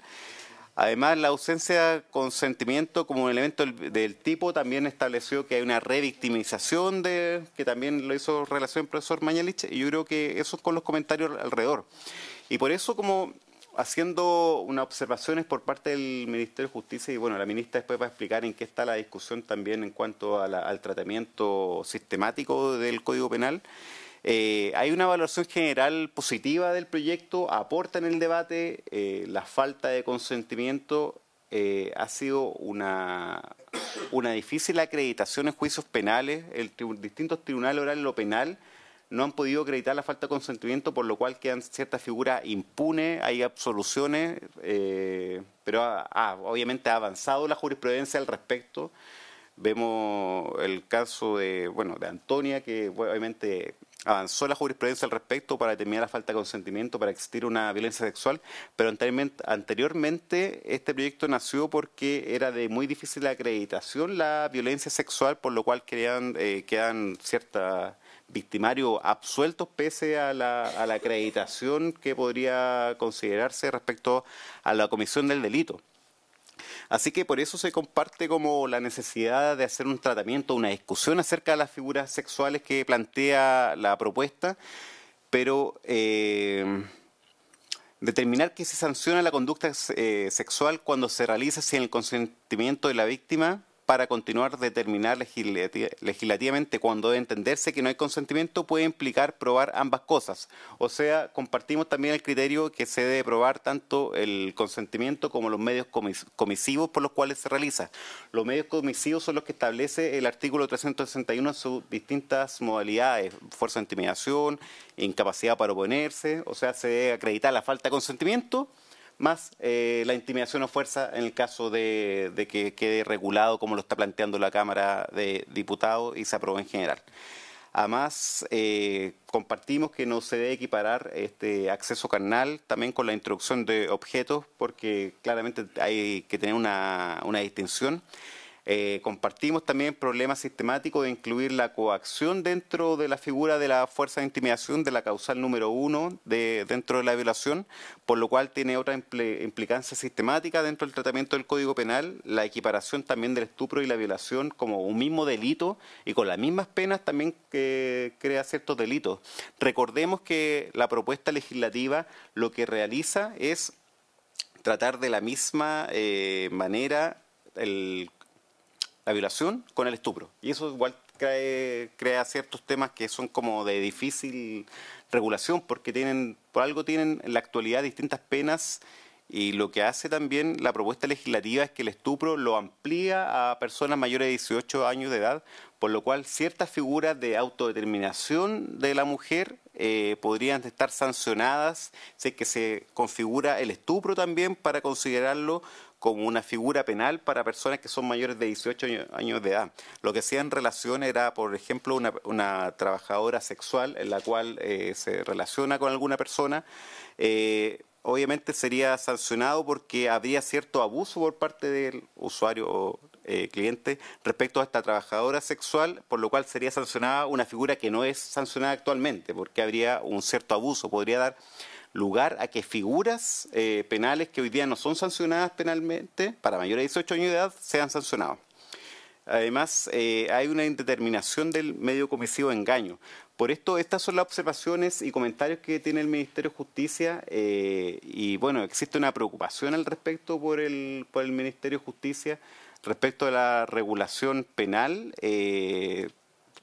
Además, la ausencia de consentimiento como un elemento del tipo también estableció que hay una revictimización, que también lo hizo relación el profesor Mañalich, y yo creo que eso con los comentarios alrededor. Y por eso, como haciendo unas observaciones por parte del Ministerio de Justicia, y bueno, la ministra después va a explicar en qué está la discusión también en cuanto al tratamiento sistemático del Código Penal. Hay una evaluación general positiva del proyecto, aporta en el debate, la falta de consentimiento ha sido una difícil acreditación en juicios penales. Distintos tribunales orales en lo penal no han podido acreditar la falta de consentimiento, por lo cual quedan ciertas figuras impunes, hay absoluciones, pero obviamente ha avanzado la jurisprudencia al respecto. Vemos el caso de Antonia, que obviamente avanzó la jurisprudencia al respecto para determinar la falta de consentimiento para existir una violencia sexual, pero anteriormente este proyecto nació porque era de muy difícil acreditación la violencia sexual, por lo cual quedan ciertos victimarios absueltos pese a la acreditación que podría considerarse respecto a la comisión del delito. Así que por eso se comparte como la necesidad de hacer un tratamiento, una discusión acerca de las figuras sexuales que plantea la propuesta, pero determinar que se sanciona la conducta sexual cuando se realiza sin el consentimiento de la víctima, para continuar determinar legislativamente cuando debe entenderse que no hay consentimiento, puede implicar probar ambas cosas. O sea, compartimos también el criterio que se debe probar tanto el consentimiento como los medios comisivos por los cuales se realiza. Los medios comisivos son los que establece el artículo 361 en sus distintas modalidades: fuerza de intimidación, incapacidad para oponerse. O sea, se debe acreditar la falta de consentimiento más la intimidación o fuerza en el caso de que quede regulado como lo está planteando la Cámara de Diputados y se apruebe en general. Además, compartimos que no se debe equiparar este acceso carnal también con la introducción de objetos, porque claramente hay que tener una distinción. Compartimos también problemas sistemáticos de incluir la coacción dentro de la figura de la fuerza de intimidación de la causal número 1 dentro de la violación, por lo cual tiene otra implicancia sistemática dentro del tratamiento del Código Penal, la equiparación también del estupro y la violación como un mismo delito y con las mismas penas también que crea ciertos delitos. Recordemos que la propuesta legislativa lo que realiza es tratar de la misma manera la violación con el estupro. Y eso igual crea ciertos temas que son como de difícil regulación, porque por algo tienen en la actualidad distintas penas, y lo que hace también la propuesta legislativa es que el estupro lo amplía a personas mayores de 18 años de edad, por lo cual ciertas figuras de autodeterminación de la mujer podrían estar sancionadas si es que se configura el estupro también para considerarlo como una figura penal para personas que son mayores de 18 años de edad. Lo que hacía en relación era, por ejemplo, una trabajadora sexual en la cual se relaciona con alguna persona, obviamente sería sancionado porque habría cierto abuso por parte del usuario cliente respecto a esta trabajadora sexual, por lo cual sería sancionada una figura que no es sancionada actualmente, porque habría un cierto abuso, podría dar lugar a que figuras penales que hoy día no son sancionadas penalmente para mayores de 18 años de edad sean sancionados. Además, hay una indeterminación del medio comisivo de engaño. Por esto, estas son las observaciones y comentarios que tiene el Ministerio de Justicia y, bueno, existe una preocupación al respecto por el Ministerio de Justicia respecto a la regulación penal.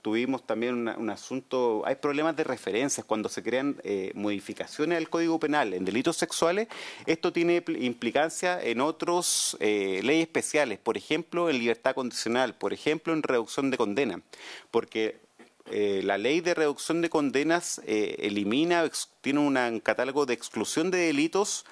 Tuvimos también un asunto, hay problemas de referencias cuando se crean modificaciones al Código Penal en delitos sexuales. Esto tiene implicancia en otras leyes especiales, por ejemplo en libertad condicional, por ejemplo en reducción de condena, porque la ley de reducción de condenas tiene un catálogo de exclusión de delitos.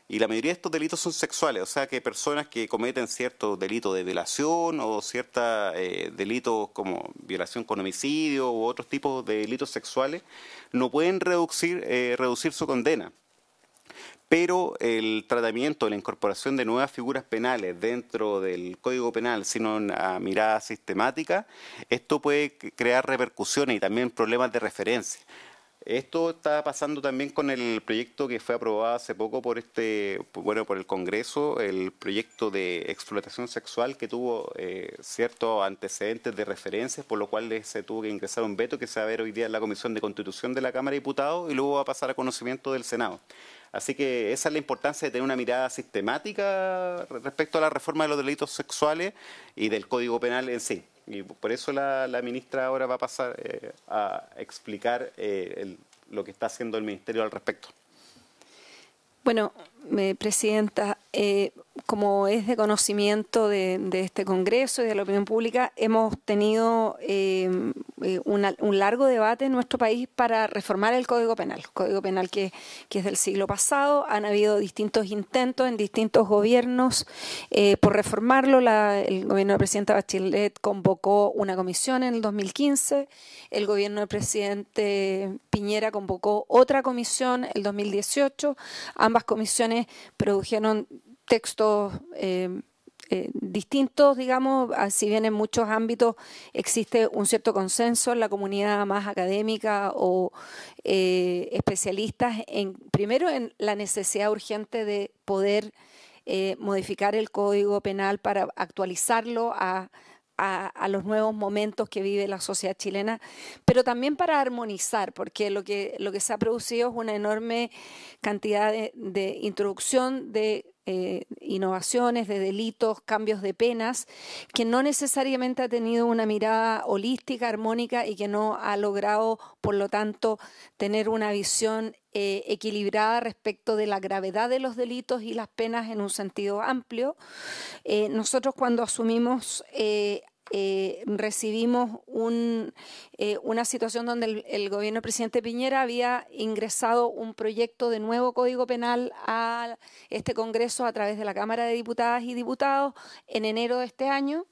Y la mayoría de estos delitos son sexuales, o sea que personas que cometen ciertos delitos de violación o ciertos delitos como violación con homicidio u otros tipos de delitos sexuales no pueden reducir su condena. Pero el tratamiento, la incorporación de nuevas figuras penales dentro del Código Penal sin una mirada sistemática, esto puede crear repercusiones y también problemas de referencia. Esto está pasando también con el proyecto que fue aprobado hace poco por el Congreso, el proyecto de explotación sexual que tuvo ciertos antecedentes de referencias, por lo cual se tuvo que ingresar un veto que se va a ver hoy día en la Comisión de Constitución de la Cámara de Diputados y luego va a pasar a conocimiento del Senado. Así que esa es la importancia de tener una mirada sistemática respecto a la reforma de los delitos sexuales y del Código Penal en sí. Y por eso la ministra ahora va a pasar a explicar lo que está haciendo el Ministerio al respecto. Bueno, Presidenta, como es de conocimiento de este Congreso y de la opinión pública, hemos tenido un largo debate en nuestro país para reformar el Código Penal. El Código Penal que es del siglo pasado. Han habido distintos intentos en distintos gobiernos por reformarlo. El gobierno del presidente Bachelet convocó una comisión en el 2015. El gobierno del presidente Piñera convocó otra comisión en el 2018. Ambas comisiones produjeron textos distintos, digamos, si bien en muchos ámbitos existe un cierto consenso en la comunidad más académica o especialistas, primero en la necesidad urgente de poder modificar el Código Penal para actualizarlo a los nuevos momentos que vive la sociedad chilena, pero también para armonizar, porque lo que se ha producido es una enorme cantidad de introducción de innovaciones, de delitos, cambios de penas, que no necesariamente ha tenido una mirada holística, armónica y que no ha logrado, por lo tanto, tener una visión equilibrada respecto de la gravedad de los delitos y las penas en un sentido amplio. Nosotros cuando asumimos recibimos una situación donde el gobierno del presidente Piñera había ingresado un proyecto de nuevo Código Penal a este Congreso a través de la Cámara de Diputadas y Diputados en enero de este año.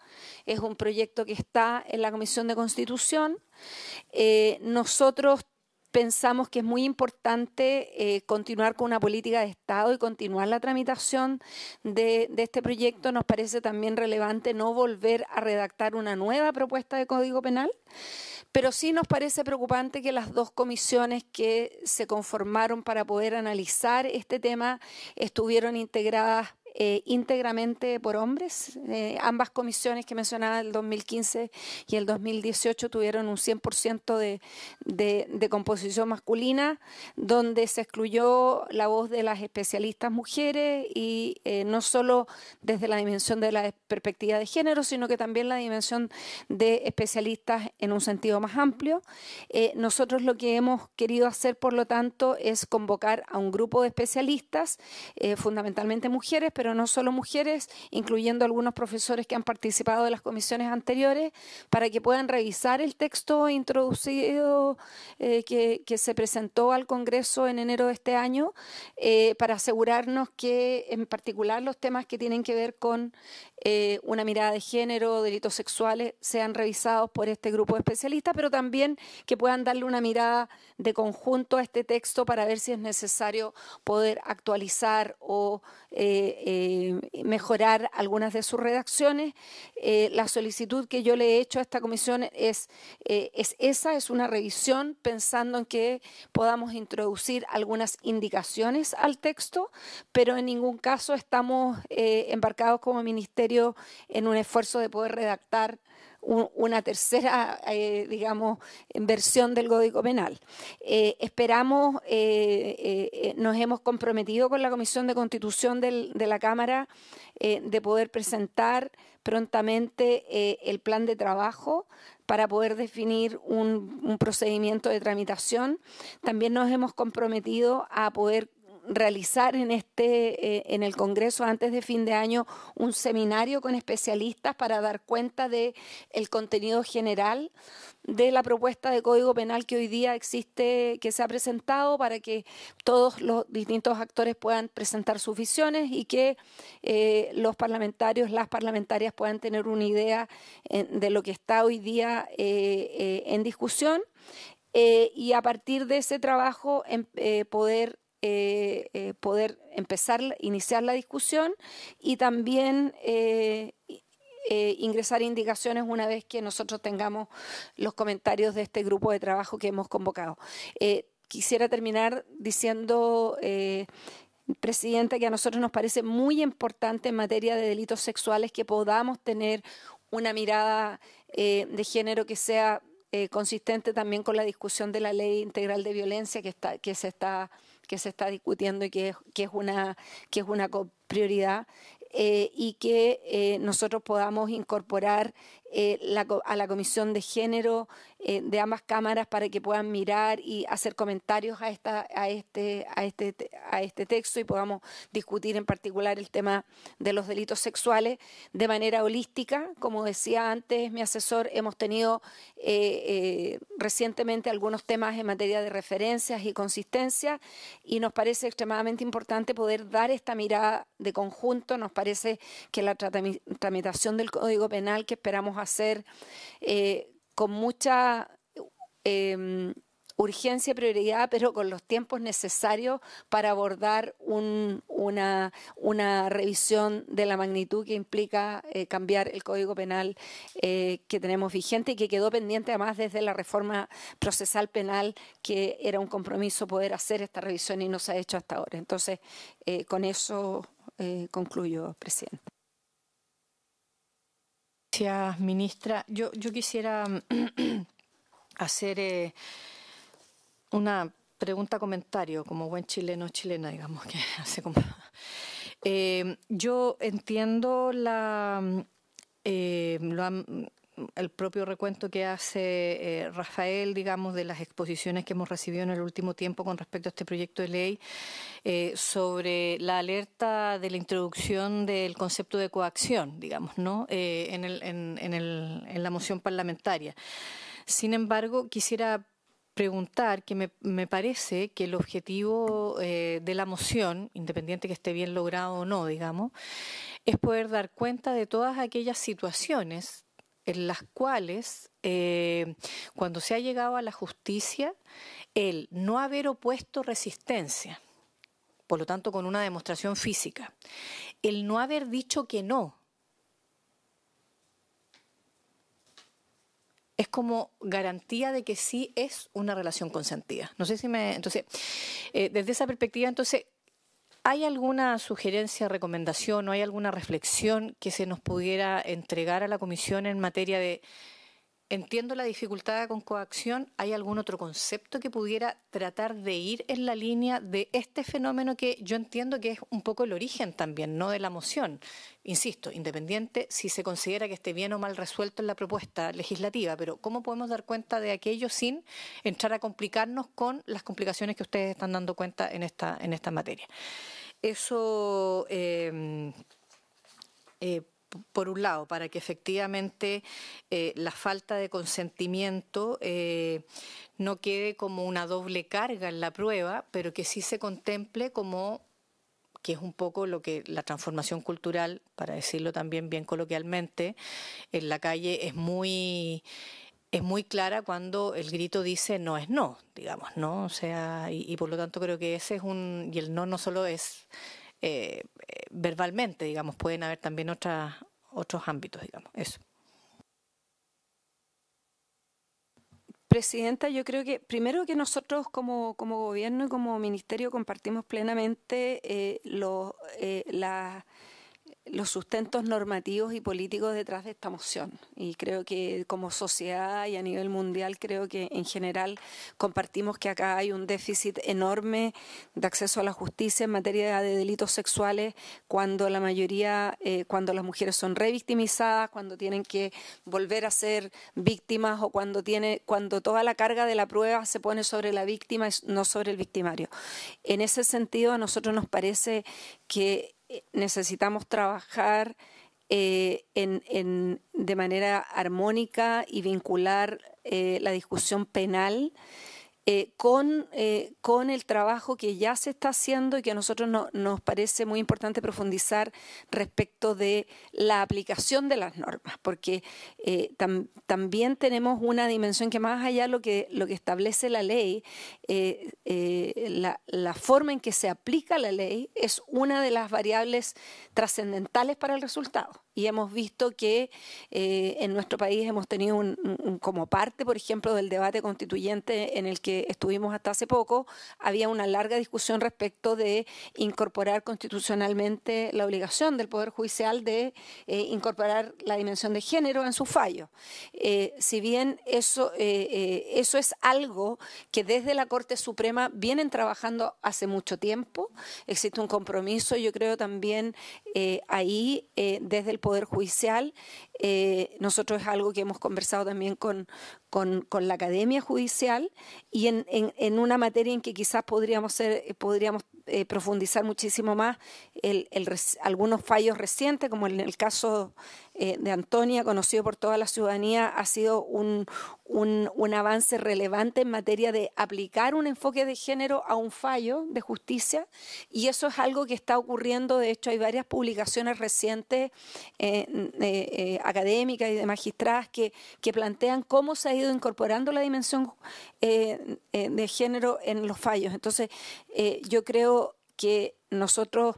Es un proyecto que está en la Comisión de Constitución. Nosotros pensamos que es muy importante continuar con una política de Estado y continuar la tramitación de este proyecto. Nos parece también relevante no volver a redactar una nueva propuesta de Código Penal, pero sí nos parece preocupante que las dos comisiones que se conformaron para poder analizar este tema estuvieron integradas íntegramente por hombres. Ambas comisiones que mencionaba, el 2015 y el 2018, tuvieron un 100% de composición masculina, donde se excluyó la voz de las especialistas mujeres y no solo desde la dimensión de la perspectiva de género, sino que también la dimensión de especialistas en un sentido más amplio. Nosotros lo que hemos querido hacer, por lo tanto, es convocar a un grupo de especialistas, fundamentalmente mujeres, pero no solo mujeres, incluyendo algunos profesores que han participado de las comisiones anteriores, para que puedan revisar el texto introducido que se presentó al Congreso en enero de este año, para asegurarnos que, en particular, los temas que tienen que ver con una mirada de género, delitos sexuales, sean revisados por este grupo de especialistas, pero también que puedan darle una mirada de conjunto a este texto para ver si es necesario poder actualizar o mejorar algunas de sus redacciones. La solicitud que yo le he hecho a esta comisión es una revisión pensando en que podamos introducir algunas indicaciones al texto, pero en ningún caso estamos embarcados como ministerio en un esfuerzo de poder redactar una tercera, digamos, versión del Código Penal. Esperamos, nos hemos comprometido con la Comisión de Constitución de la Cámara de poder presentar prontamente el plan de trabajo para poder definir un procedimiento de tramitación. También nos hemos comprometido a poder realizar en el Congreso antes de fin de año un seminario con especialistas para dar cuenta de el contenido general de la propuesta de Código Penal que hoy día existe, que se ha presentado, para que todos los distintos actores puedan presentar sus visiones y que los parlamentarios, las parlamentarias puedan tener una idea de lo que está hoy día en discusión y a partir de ese trabajo poder iniciar la discusión y también ingresar indicaciones una vez que nosotros tengamos los comentarios de este grupo de trabajo que hemos convocado. Quisiera terminar diciendo, Presidenta, que a nosotros nos parece muy importante en materia de delitos sexuales que podamos tener una mirada de género que sea consistente también con la discusión de la Ley Integral de Violencia que se está discutiendo y que es una prioridad, y que nosotros podamos incorporar a la Comisión de Género de ambas cámaras para que puedan mirar y hacer comentarios a este texto y podamos discutir en particular el tema de los delitos sexuales de manera holística. Como decía antes mi asesor, hemos tenido recientemente algunos temas en materia de referencias y consistencia y nos parece extremadamente importante poder dar esta mirada de conjunto. Nos parece que la tramitación del Código Penal que esperamos hacer con mucha urgencia y prioridad, pero con los tiempos necesarios para abordar una revisión de la magnitud que implica cambiar el Código Penal que tenemos vigente y que quedó pendiente además desde la reforma procesal penal, que era un compromiso poder hacer esta revisión y no se ha hecho hasta ahora. Entonces, con eso concluyo, Presidenta. Gracias, ministra. Yo quisiera hacer una pregunta-comentario, como buen chileno o chilena, digamos, que hace como... yo entiendo el propio recuento que hace Rafael, digamos, de las exposiciones que hemos recibido en el último tiempo con respecto a este proyecto de ley sobre la alerta de la introducción del concepto de coacción, digamos, ¿no? En la moción parlamentaria. Sin embargo, quisiera preguntar que me parece que el objetivo de la moción, independiente que esté bien logrado o no, digamos, es poder dar cuenta de todas aquellas situaciones en las cuales, cuando se ha llegado a la justicia, el no haber opuesto resistencia, por lo tanto con una demostración física, el no haber dicho que no, es como garantía de que sí es una relación consentida. No sé si entonces, desde esa perspectiva, entonces, ¿hay alguna sugerencia, recomendación o hay alguna reflexión que se nos pudiera entregar a la Comisión en materia de, entiendo la dificultad con coacción, ¿hay algún otro concepto que pudiera tratar de ir en la línea de este fenómeno que yo entiendo que es un poco el origen también, ¿no?, de la moción? Insisto, independiente si se considera que esté bien o mal resuelto en la propuesta legislativa, pero ¿cómo podemos dar cuenta de aquello sin entrar a complicarnos con las complicaciones que ustedes están dando cuenta en esta materia? Eso, por un lado, para que efectivamente la falta de consentimiento no quede como una doble carga en la prueba, pero que sí se contemple como, que es un poco lo que la transformación cultural, para decirlo también bien coloquialmente, en la calle es muy clara cuando el grito dice no es no, digamos, ¿no? O sea, y por lo tanto creo que ese es y el no solo es verbalmente, digamos. Pueden haber también otros ámbitos, digamos. Eso. Presidenta, yo creo que primero que nosotros como gobierno y como ministerio compartimos plenamente los sustentos normativos y políticos detrás de esta moción. Y creo que como sociedad y a nivel mundial, creo que en general compartimos que acá hay un déficit enorme de acceso a la justicia en materia de delitos sexuales, cuando la mayoría, cuando las mujeres son revictimizadas, cuando tienen que volver a ser víctimas o cuando toda la carga de la prueba se pone sobre la víctima y no sobre el victimario. En ese sentido, a nosotros nos parece que necesitamos trabajar de manera armónica y vincular la discusión penal con el trabajo que ya se está haciendo y que a nosotros nos parece muy importante profundizar respecto de la aplicación de las normas, porque también tenemos una dimensión que más allá de lo que establece la ley, la forma en que se aplica la ley es una de las variables trascendentales para el resultado. Y hemos visto que en nuestro país hemos tenido como parte, por ejemplo, del debate constituyente en el que estuvimos hasta hace poco, había una larga discusión respecto de incorporar constitucionalmente la obligación del Poder Judicial de incorporar la dimensión de género en su fallo. Si bien eso es algo que desde la Corte Suprema vienen trabajando hace mucho tiempo, existe un compromiso, yo creo también ahí desde el Poder Judicial. Nosotros es algo que hemos conversado también con la Academia Judicial y en una materia en que quizás podríamos profundizar muchísimo más algunos fallos recientes, como en el caso de Antonia, conocido por toda la ciudadanía, ha sido un avance relevante en materia de aplicar un enfoque de género a un fallo de justicia, y eso es algo que está ocurriendo. De hecho, hay varias publicaciones recientes académicas y de magistradas que plantean cómo se ha ido incorporando la dimensión de género en los fallos. Entonces, yo creo que nosotros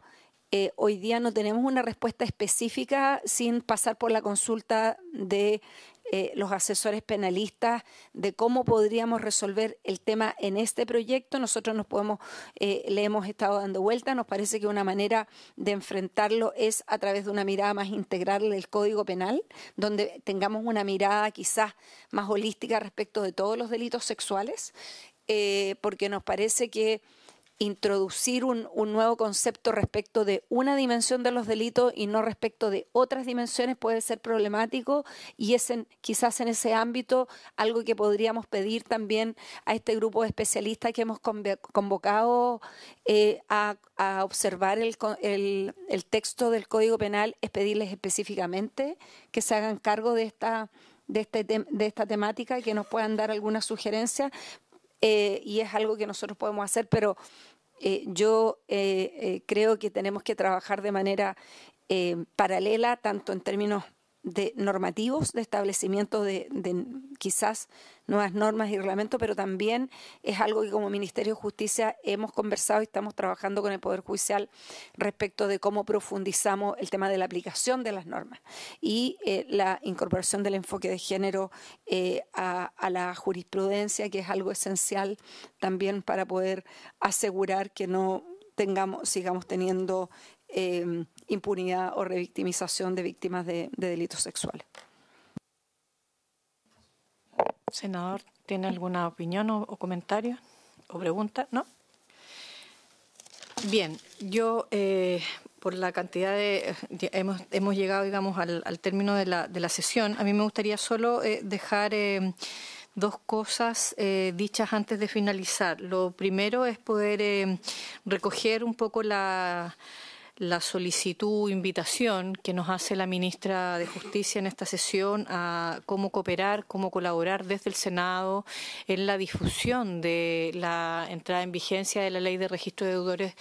hoy día no tenemos una respuesta específica sin pasar por la consulta de los asesores penalistas de cómo podríamos resolver el tema en este proyecto. Nosotros le hemos estado dando vuelta. Nos parece que una manera de enfrentarlo es a través de una mirada más integral del Código Penal, donde tengamos una mirada quizás más holística respecto de todos los delitos sexuales, porque nos parece que introducir un nuevo concepto respecto de una dimensión de los delitos y no respecto de otras dimensiones puede ser problemático, y es quizás en ese ámbito algo que podríamos pedir también a este grupo de especialistas que hemos convocado a observar el texto del Código Penal, es pedirles específicamente que se hagan cargo de esta temática y que nos puedan dar algunas sugerencias. Y es algo que nosotros podemos hacer, pero yo creo que tenemos que trabajar de manera paralela, tanto en términos de normativos, de establecimiento de quizás nuevas normas y reglamentos, pero también es algo que como Ministerio de Justicia hemos conversado y estamos trabajando con el Poder Judicial respecto de cómo profundizamos el tema de la aplicación de las normas y la incorporación del enfoque de género a la jurisprudencia, que es algo esencial también para poder asegurar que no sigamos teniendo impunidad o revictimización de víctimas de delitos sexuales. Senador, ¿tiene alguna opinión o comentario o pregunta? ¿No? Bien, yo por la cantidad hemos llegado, digamos, al término de la sesión. A mí me gustaría solo dejar dos cosas dichas antes de finalizar. Lo primero es poder recoger un poco la solicitud, invitación que nos hace la ministra de Justicia en esta sesión a cómo cooperar, cómo colaborar desde el Senado en la difusión de la entrada en vigencia de la Ley de Registro de Deudores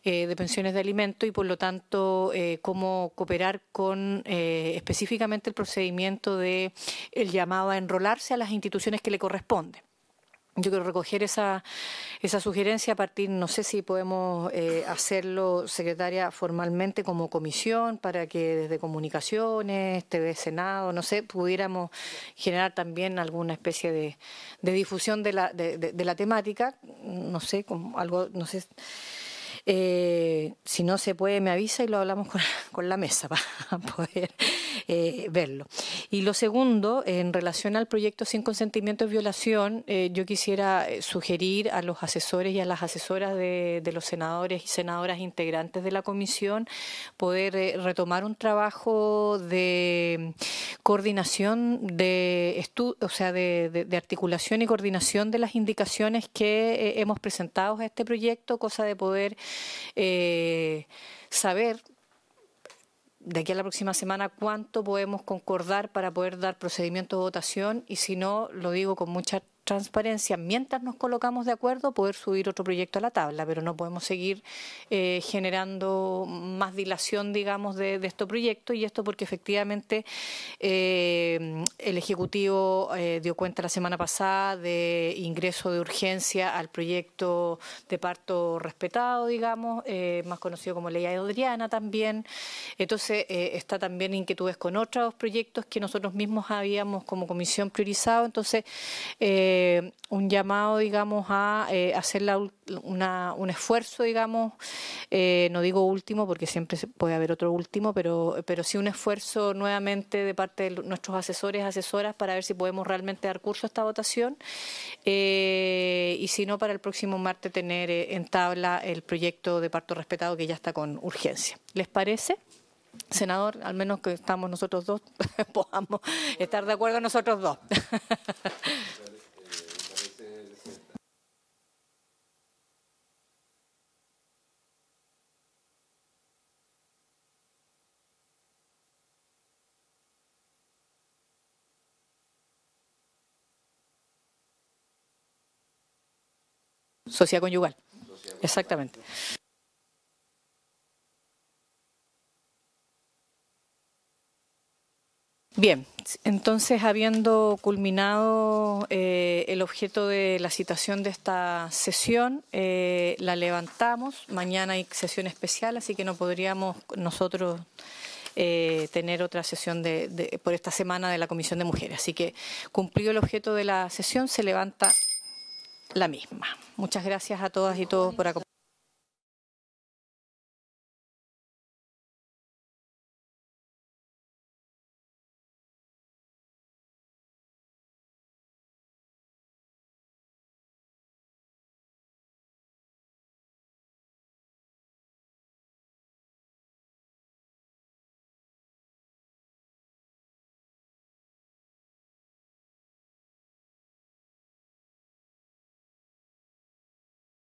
de Pensiones de Alimentos y, por lo tanto, cómo cooperar con específicamente el procedimiento de el llamado a enrolarse a las instituciones que le corresponden. yo quiero recoger esa sugerencia a partir, no sé si podemos hacerlo, secretaria, formalmente como comisión, para que desde Comunicaciones, TV Senado, no sé, pudiéramos generar también alguna especie de difusión de la temática, no sé, como algo, no sé. Si no se puede, me avisa y lo hablamos con la mesa para poder verlo. Y lo segundo, en relación al proyecto sin consentimiento de violación, yo quisiera sugerir a los asesores y a las asesoras de los senadores y senadoras integrantes de la comisión poder retomar un trabajo de coordinación, de articulación y coordinación de las indicaciones que hemos presentado a este proyecto, cosa de poder saber de aquí a la próxima semana cuánto podemos concordar para poder dar procedimiento de votación, y si no, lo digo con mucha transparencia, mientras nos colocamos de acuerdo, poder subir otro proyecto a la tabla, pero no podemos seguir generando más dilación, digamos, de estos proyectos, y esto porque efectivamente el Ejecutivo dio cuenta la semana pasada de ingreso de urgencia al proyecto de parto respetado, digamos, más conocido como Ley Adriana también. Entonces, está también inquietudes con otros proyectos que nosotros mismos habíamos como comisión priorizado. Entonces, un llamado, digamos, a hacer un esfuerzo, digamos, no digo último porque siempre puede haber otro último, pero sí un esfuerzo nuevamente de parte de nuestros asesores y asesoras para ver si podemos realmente dar curso a esta votación, y si no, para el próximo martes tener en tabla el proyecto de parto respetado que ya está con urgencia. ¿Les parece? Senador, al menos que estamos nosotros dos, podamos estar de acuerdo nosotros dos. Sociedad conyugal, exactamente. Bien, entonces, habiendo culminado el objeto de la citación de esta sesión, la levantamos. Mañana hay sesión especial, así que no podríamos nosotros tener otra sesión por esta semana de la Comisión de Mujeres. Así que, cumplido el objeto de la sesión, se levanta la misma. Muchas gracias a todas y todos por acompañarnos.